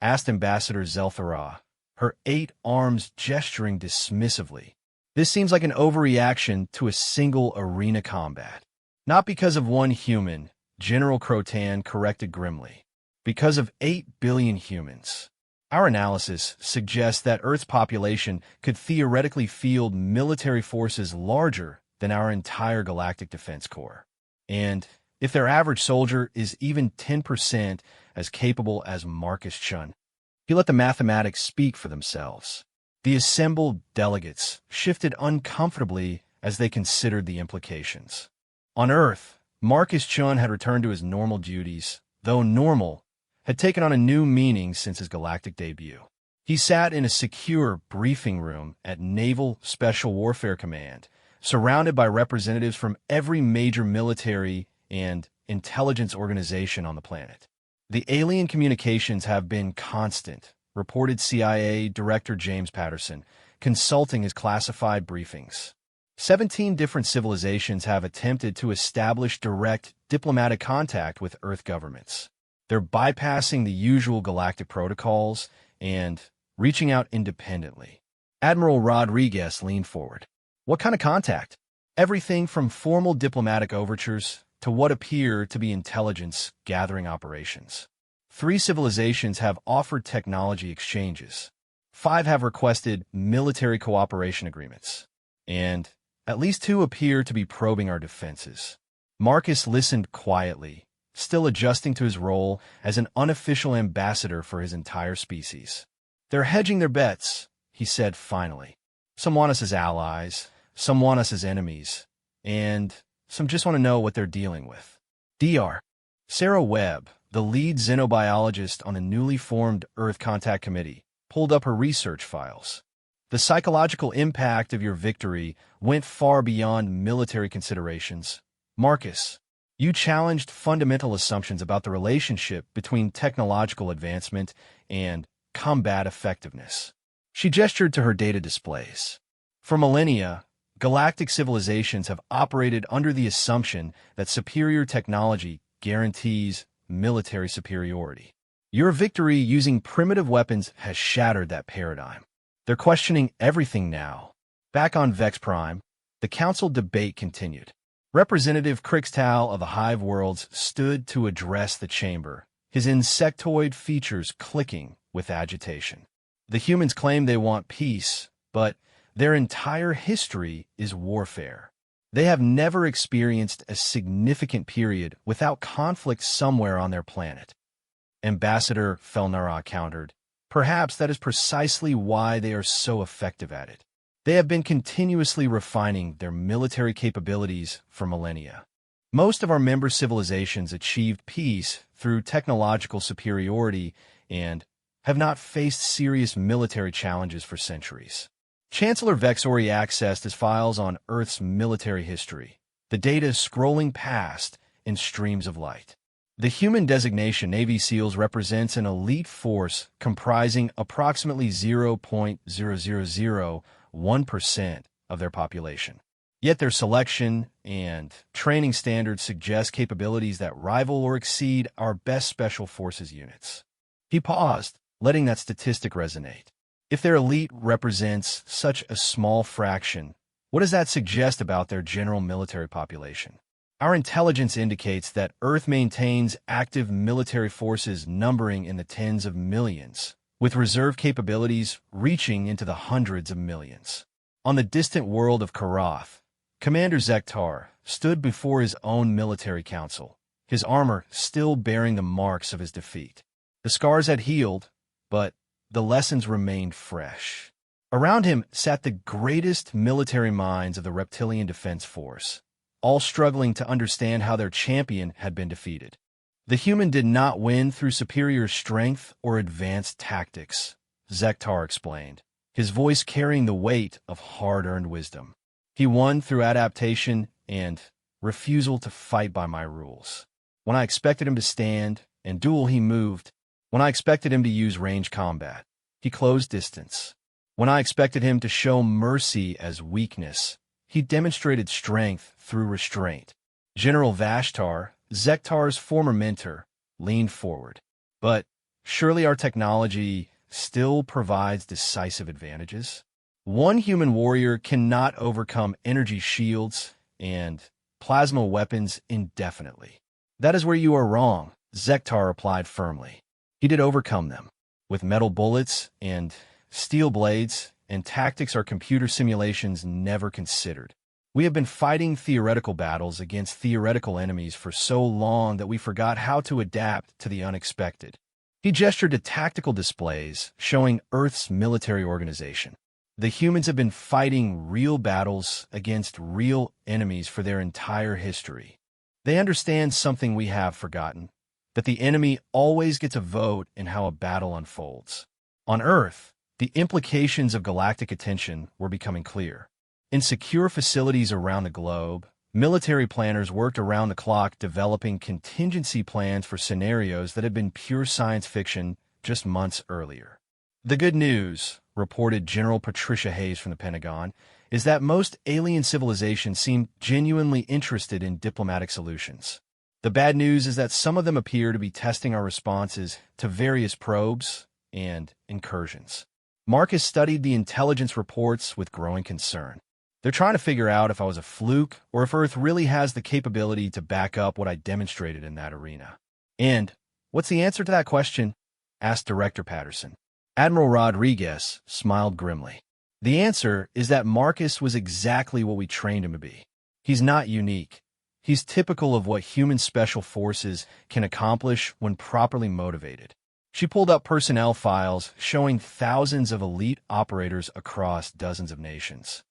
Asked Ambassador Zelthara, her 8 arms gesturing dismissively. This seems like an overreaction to a single arena combat. Not because of one human, General Crotan corrected grimly. Because of 8 billion humans. Our analysis suggests that Earth's population could theoretically field military forces larger than our entire Galactic Defense Corps. And if their average soldier is even 10% as capable as Marcus Chun, he let the mathematics speak for themselves. The assembled delegates shifted uncomfortably as they considered the implications. On Earth, Marcus Chun had returned to his normal duties, though normal had taken on a new meaning since his galactic debut. He sat in a secure briefing room at Naval Special Warfare Command, surrounded by representatives from every major military and intelligence organization on the planet. The alien communications have been constant, reported CIA Director James Patterson, consulting his classified briefings. 17 different civilizations have attempted to establish direct diplomatic contact with Earth governments. They're bypassing the usual galactic protocols and reaching out independently. Admiral Rodriguez leaned forward. What kind of contact? Everything from formal diplomatic overtures to what appear to be intelligence-gathering operations. 3 civilizations have offered technology exchanges. 5 have requested military cooperation agreements. And at least 2 appear to be probing our defenses. Marcus listened quietly, still adjusting to his role as an unofficial ambassador for his entire species. They're hedging their bets, he said finally. Some want us as allies, some want us as enemies, and some just want to know what they're dealing with. Dr. Sarah Webb, the lead xenobiologist on the newly formed Earth Contact Committee, pulled up her research files. The psychological impact of your victory went far beyond military considerations. Marcus, you challenged fundamental assumptions about the relationship between technological advancement and combat effectiveness. She gestured to her data displays. For millennia, galactic civilizations have operated under the assumption that superior technology guarantees military superiority. Your victory using primitive weapons has shattered that paradigm. They're questioning everything now. Back on Vex Prime, the council debate continued. Representative Crixtal of the Hive Worlds stood to address the chamber, his insectoid features clicking with agitation. The humans claim they want peace, but their entire history is warfare. They have never experienced a significant period without conflict somewhere on their planet. Ambassador Felnara countered, perhaps that is precisely why they are so effective at it. They have been continuously refining their military capabilities for millennia. Most of our member civilizations achieved peace through technological superiority and have not faced serious military challenges for centuries. Chancellor Vexori accessed his files on Earth's military history, the data scrolling past in streams of light. The human designation Navy SEALs represents an elite force comprising approximately 0.0001% of their population. Yet their selection and training standards suggest capabilities that rival or exceed our best special forces units. He paused, letting that statistic resonate. If their elite represents such a small fraction, what does that suggest about their general military population? Our intelligence indicates that Earth maintains active military forces numbering in the tens of millions, with reserve capabilities reaching into the hundreds of millions. On the distant world of Karath, Commander Zektar stood before his own military council, his armor still bearing the marks of his defeat. The scars had healed, but the lessons remained fresh. Around him sat the greatest military minds of the Reptilian Defense Force, all struggling to understand how their champion had been defeated. The human did not win through superior strength or advanced tactics, Zektar explained, his voice carrying the weight of hard-earned wisdom. He won through adaptation and refusal to fight by my rules. When I expected him to stand and duel, he moved. When I expected him to use range combat, he closed distance. When I expected him to show mercy as weakness, he demonstrated strength through restraint. General Vashtar, Zektar's former mentor, leaned forward. But surely our technology still provides decisive advantages? One human warrior cannot overcome energy shields and plasma weapons indefinitely. That is where you are wrong, Zektar replied firmly. He did overcome them, with metal bullets and steel blades, and tactics our computer simulations never considered. We have been fighting theoretical battles against theoretical enemies for so long that we forgot how to adapt to the unexpected. He gestured to tactical displays showing Earth's military organization. The humans have been fighting real battles against real enemies for their entire history. They understand something we have forgotten, that the enemy always gets a vote in how a battle unfolds. On Earth, the implications of galactic attention were becoming clear. In secure facilities around the globe, military planners worked around the clock developing contingency plans for scenarios that had been pure science fiction just months earlier. The good news, reported General Patricia Hayes from the Pentagon, is that most alien civilizations seem genuinely interested in diplomatic solutions. The bad news is that some of them appear to be testing our responses to various probes and incursions. Marcus studied the intelligence reports with growing concern. They're trying to figure out if I was a fluke or if Earth really has the capability to back up what I demonstrated in that arena. And what's the answer to that question? Asked Director Patterson. Admiral Rodriguez smiled grimly. The answer is that Marcus was exactly what we trained him to be. He's not unique. He's typical of what human special forces can accomplish when properly motivated. She pulled up personnel files showing thousands of elite operators across dozens of nations.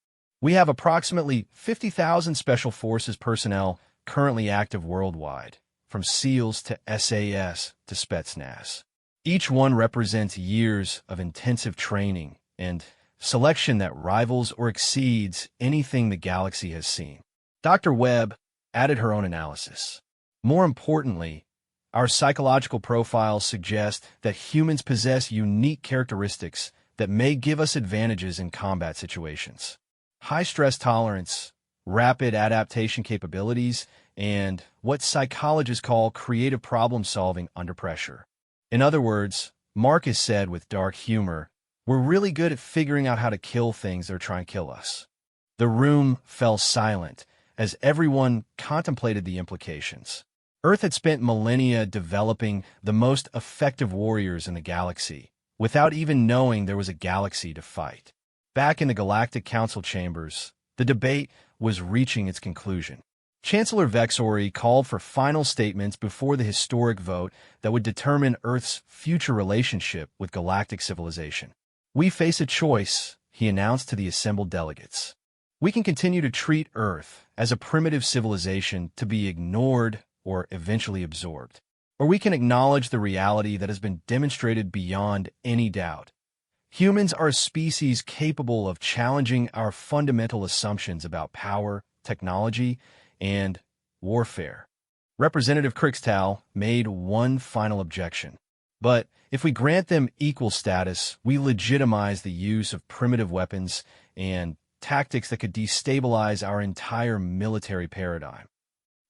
We have approximately 50,000 Special Forces personnel currently active worldwide, from SEALs to SAS to Spetsnaz. Each one represents years of intensive training and selection that rivals or exceeds anything the galaxy has seen. Dr. Webb added her own analysis. More importantly, our psychological profiles suggest that humans possess unique characteristics that may give us advantages in combat situations. High stress tolerance, rapid adaptation capabilities, and what psychologists call creative problem solving under pressure. In other words, Marcus said with dark humor, "We're really good at figuring out how to kill things that are trying to kill us." The room fell silent as everyone contemplated the implications. Earth had spent millennia developing the most effective warriors in the galaxy, without even knowing there was a galaxy to fight. Back in the Galactic Council chambers, the debate was reaching its conclusion. Chancellor Vexori called for final statements before the historic vote that would determine Earth's future relationship with galactic civilization. "We face a choice," he announced to the assembled delegates. "We can continue to treat Earth as a primitive civilization to be ignored or eventually absorbed. Or we can acknowledge the reality that has been demonstrated beyond any doubt. Humans are a species capable of challenging our fundamental assumptions about power, technology, and warfare." Representative Krixtal made one final objection. "But if we grant them equal status, we legitimize the use of primitive weapons and tactics that could destabilize our entire military paradigm."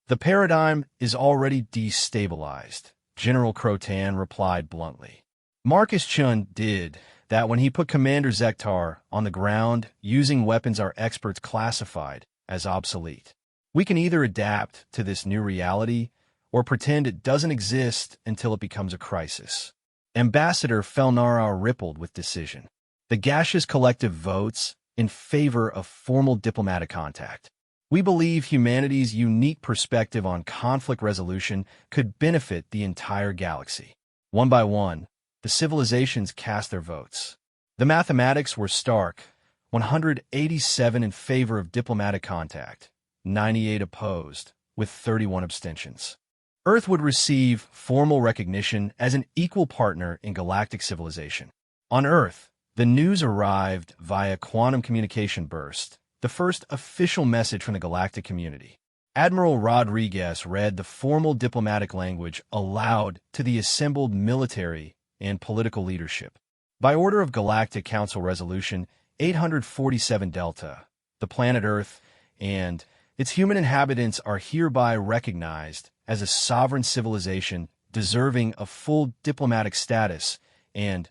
"The paradigm is already destabilized," General Crotan replied bluntly. Marcus Chun did that when he put Commander Zektar on the ground using weapons our experts classified as obsolete. "We can either adapt to this new reality or pretend it doesn't exist until it becomes a crisis." Ambassador Felnara rippled with decision. "The gaseous collective votes in favor of formal diplomatic contact. We believe humanity's unique perspective on conflict resolution could benefit the entire galaxy." One by one, the civilizations cast their votes. The mathematics were stark: 187 in favor of diplomatic contact, 98 opposed, with 31 abstentions. Earth would receive formal recognition as an equal partner in galactic civilization. On Earth, the news arrived via quantum communication burst, the first official message from the galactic community. Admiral Rodriguez read the formal diplomatic language aloud to the assembled military and political leadership. By order of Galactic Council Resolution 847 Delta, the planet Earth and its human inhabitants are hereby recognized as a sovereign civilization deserving of full diplomatic status and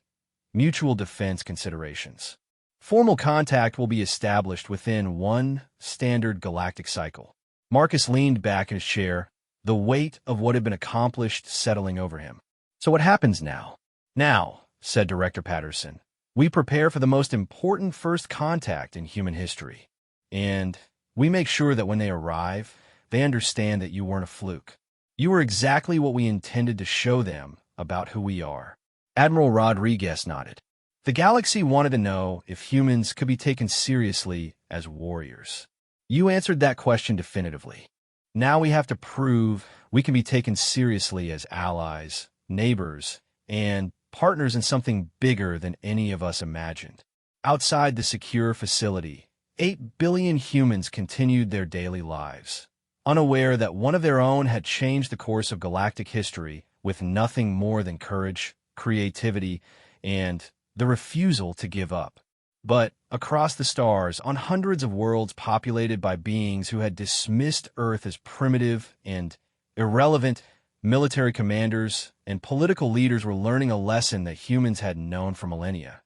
mutual defense considerations. Formal contact will be established within one standard galactic cycle. Marcus leaned back in his chair, the weight of what had been accomplished settling over him. "So what happens now?" "Now," said Director Patterson, "we prepare for the most important first contact in human history. And we make sure that when they arrive, they understand that you weren't a fluke. You were exactly what we intended to show them about who we are." Admiral Rodriguez nodded. "The galaxy wanted to know if humans could be taken seriously as warriors. You answered that question definitively. Now we have to prove we can be taken seriously as allies, neighbors, and partners in something bigger than any of us imagined." Outside the secure facility, 8 billion humans continued their daily lives, unaware that one of their own had changed the course of galactic history with nothing more than courage, creativity, and the refusal to give up. But across the stars, on hundreds of worlds populated by beings who had dismissed Earth as primitive and irrelevant, military commanders and political leaders were learning a lesson that humans had known for millennia.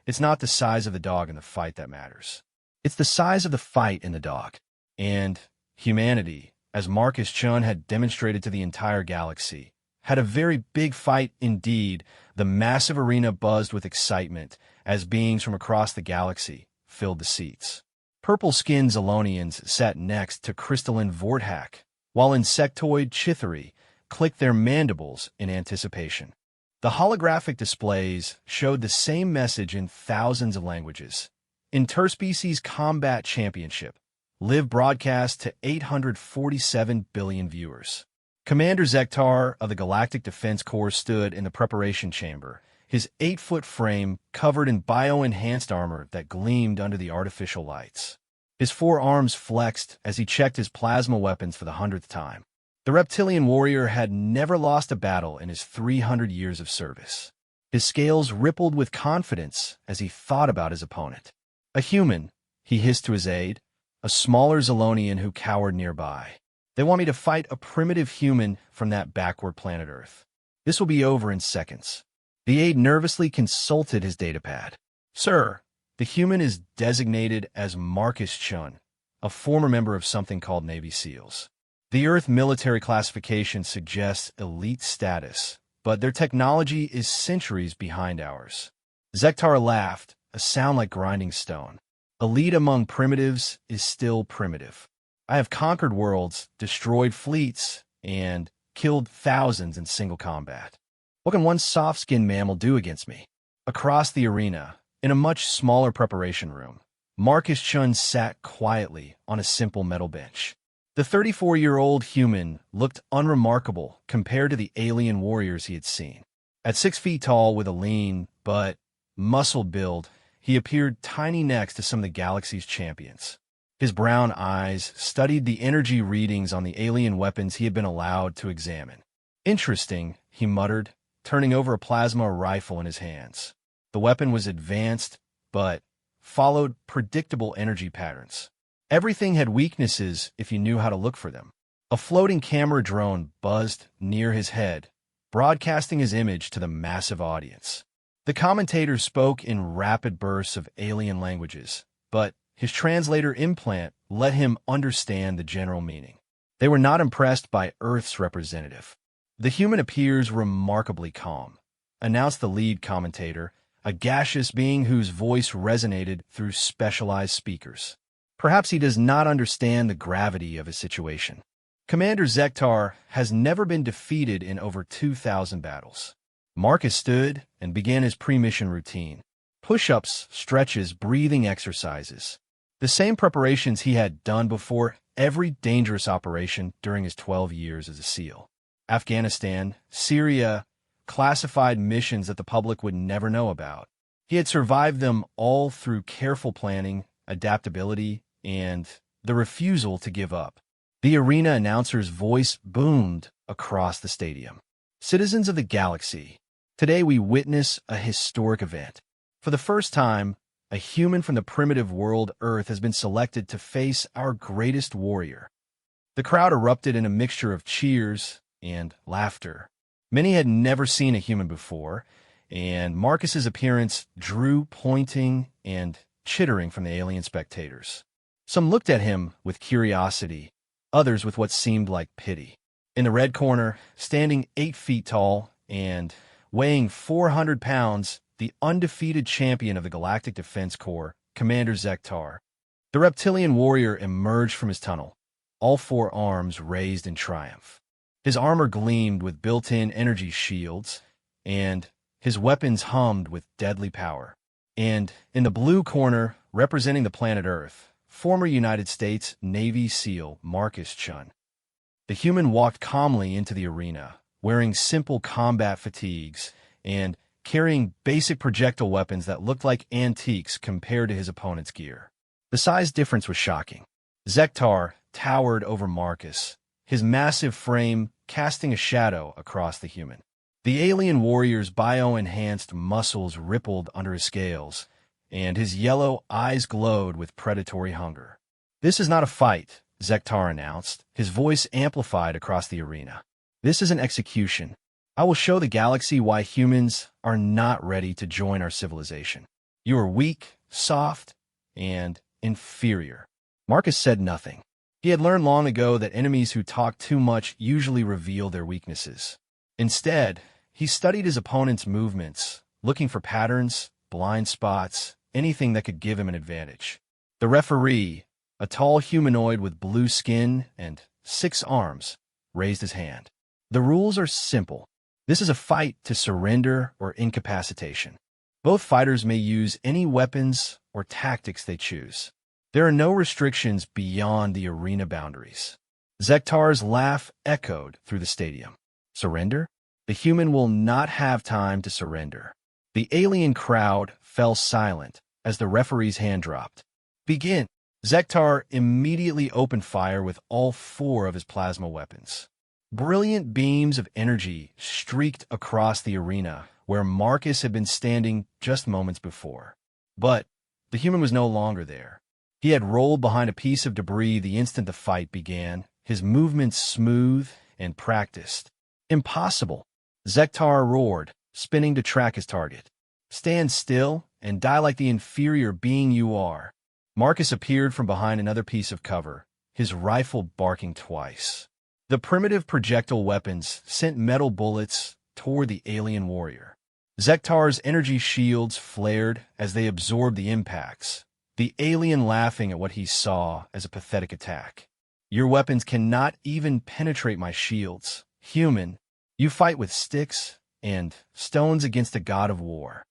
It's not the size of the dog in the fight that matters. It's the size of the fight in the dog. And humanity, as Marcus Chun had demonstrated to the entire galaxy, had a very big fight indeed. The massive arena buzzed with excitement as beings from across the galaxy filled the seats. Purple-skinned Zolonians sat next to crystalline Vorthak, while insectoid Chithari clicked their mandibles in anticipation. The holographic displays showed the same message in thousands of languages. Interspecies Combat Championship, live broadcast to 847 billion viewers. Commander Zektar of the Galactic Defense Corps stood in the preparation chamber, his 8-foot frame covered in bio-enhanced armor that gleamed under the artificial lights. His 4 arms flexed as he checked his plasma weapons for the 100th time. The reptilian warrior had never lost a battle in his 300 years of service. His scales rippled with confidence as he thought about his opponent. A human, he hissed to his aide, a smaller Zolonian who cowered nearby. They want me to fight a primitive human from that backward planet Earth. This will be over in seconds. The aide nervously consulted his datapad. Sir, the human is designated as Marcus Chun, a former member of something called Navy SEALs. The Earth military classification suggests elite status, but their technology is centuries behind ours. Zektar laughed, a sound like grinding stone. Elite among primitives is still primitive. I have conquered worlds, destroyed fleets, and killed thousands in single combat. What can one soft-skinned mammal do against me? Across the arena, in a much smaller preparation room, Marcus Chun sat quietly on a simple metal bench. The 34-year-old human looked unremarkable compared to the alien warriors he had seen. At 6 feet tall with a lean but muscled build, he appeared tiny next to some of the galaxy's champions. His brown eyes studied the energy readings on the alien weapons he had been allowed to examine. Interesting, he muttered, turning over a plasma rifle in his hands. The weapon was advanced, but followed predictable energy patterns. Everything had weaknesses if you knew how to look for them. A floating camera drone buzzed near his head, broadcasting his image to the massive audience. The commentator spoke in rapid bursts of alien languages, but his translator implant let him understand the general meaning. They were not impressed by Earth's representative. The human appears remarkably calm, announced the lead commentator, a gaseous being whose voice resonated through specialized speakers. Perhaps he does not understand the gravity of his situation. Commander Zektar has never been defeated in over 2,000 battles. Marcus stood and began his pre-mission routine. Push-ups, stretches, breathing exercises. The same preparations he had done before every dangerous operation during his 12 years as a SEAL. Afghanistan, Syria, classified missions that the public would never know about. He had survived them all through careful planning, adaptability, and the refusal to give up. The arena announcer's voice boomed across the stadium. Citizens of the galaxy, today we witness a historic event. For the first time, a human from the primitive world Earth has been selected to face our greatest warrior. The crowd erupted in a mixture of cheers and laughter. Many had never seen a human before, and Marcus's appearance drew pointing and chittering from the alien spectators. Some looked at him with curiosity, others with what seemed like pity. In the red corner, standing 8 feet tall and weighing 400 pounds, the undefeated champion of the Galactic Defense Corps, Commander Zektar. The reptilian warrior emerged from his tunnel, all 4 arms raised in triumph. His armor gleamed with built-in energy shields, and his weapons hummed with deadly power. And in the blue corner, representing the planet Earth, former United States Navy SEAL Marcus Chun. The human walked calmly into the arena, wearing simple combat fatigues and carrying basic projectile weapons that looked like antiques compared to his opponent's gear. The size difference was shocking. Zektar towered over Marcus, his massive frame casting a shadow across the human. The alien warrior's bio-enhanced muscles rippled under his scales, and his yellow eyes glowed with predatory hunger. This is not a fight, Zektar announced, his voice amplified across the arena. This is an execution. I will show the galaxy why humans are not ready to join our civilization. You are weak, soft, and inferior. Marcus said nothing. He had learned long ago that enemies who talk too much usually reveal their weaknesses. Instead, he studied his opponent's movements, looking for patterns, blind spots, anything that could give him an advantage. The referee, a tall humanoid with blue skin and 6 arms, raised his hand. The rules are simple. This is a fight to surrender or incapacitation. Both fighters may use any weapons or tactics they choose. There are no restrictions beyond the arena boundaries. Zektar's laugh echoed through the stadium. Surrender? The human will not have time to surrender. The alien crowd fell silent as the referee's hand dropped. Begin! Zektar immediately opened fire with all 4 of his plasma weapons. Brilliant beams of energy streaked across the arena where Marcus had been standing just moments before. But the human was no longer there. He had rolled behind a piece of debris the instant the fight began, his movements smooth and practiced. Impossible! Zektar roared, spinning to track his target. Stand still and die like the inferior being you are. Marcus appeared from behind another piece of cover, his rifle barking twice. The primitive projectile weapons sent metal bullets toward the alien warrior. Zektar's energy shields flared as they absorbed the impacts, the alien laughing at what he saw as a pathetic attack. Your weapons cannot even penetrate my shields. Human, you fight with sticks and stones against a god of war.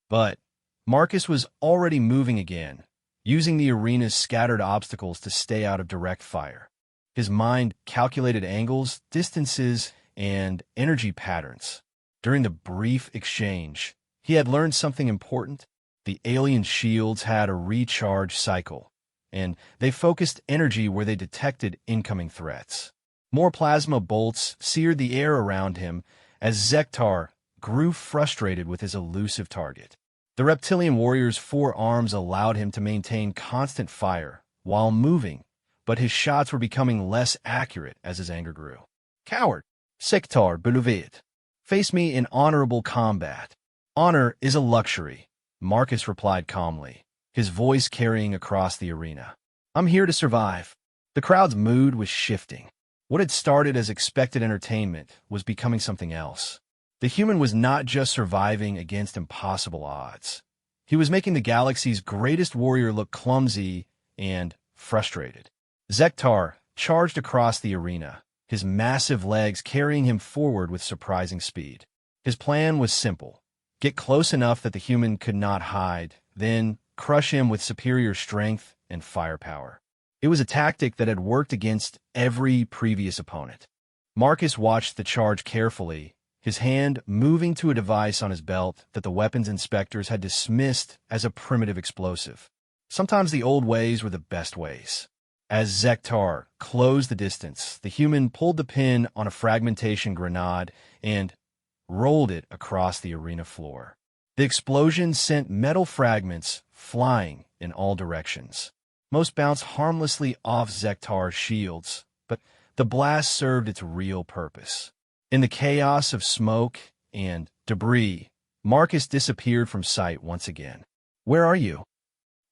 But Marcus was already moving again, using the arena's scattered obstacles to stay out of direct fire. His mind calculated angles, distances, and energy patterns. During the brief exchange, he had learned something important. The alien shields had a recharge cycle, and they focused energy where they detected incoming threats. More plasma bolts seared the air around him as Zektar grew frustrated with his elusive target. The reptilian warrior's 4 arms allowed him to maintain constant fire while moving, but his shots were becoming less accurate as his anger grew. Coward! Zektar beloved! Face me in honorable combat. Honor is a luxury, Marcus replied calmly, his voice carrying across the arena. I'm here to survive. The crowd's mood was shifting. What had started as expected entertainment was becoming something else. The human was not just surviving against impossible odds. He was making the galaxy's greatest warrior look clumsy and frustrated. Zektar charged across the arena, his massive legs carrying him forward with surprising speed. His plan was simple. Get close enough that the human could not hide, then crush him with superior strength and firepower. It was a tactic that had worked against every previous opponent. Marcus watched the charge carefully, his hand moving to a device on his belt that the weapons inspectors had dismissed as a primitive explosive. Sometimes the old ways were the best ways. As Zektar closed the distance, the human pulled the pin on a fragmentation grenade and rolled it across the arena floor. The explosion sent metal fragments flying in all directions. Most bounced harmlessly off Zektar's shields, but the blast served its real purpose. In the chaos of smoke and debris, Marcus disappeared from sight once again. Where are you?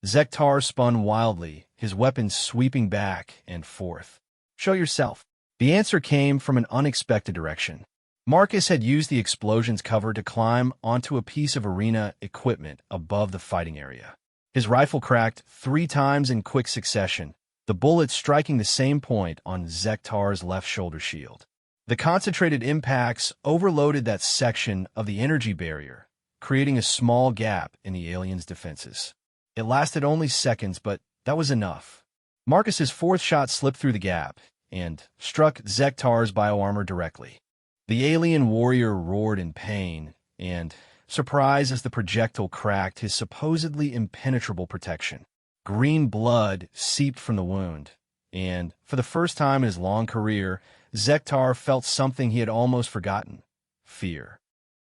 Zektar spun wildly, his weapons sweeping back and forth. Show yourself. The answer came from an unexpected direction. Marcus had used the explosion's cover to climb onto a piece of arena equipment above the fighting area. His rifle cracked 3 times in quick succession, the bullet striking the same point on Zektar's left shoulder shield. The concentrated impacts overloaded that section of the energy barrier, creating a small gap in the alien's defenses. It lasted only seconds, but that was enough. Marcus's 4th shot slipped through the gap and struck Zektar's bioarmor directly. The alien warrior roared in pain and surprise as the projectile cracked his supposedly impenetrable protection. Green blood seeped from the wound, and for the first time in his long career, Zektar felt something he had almost forgotten: fear.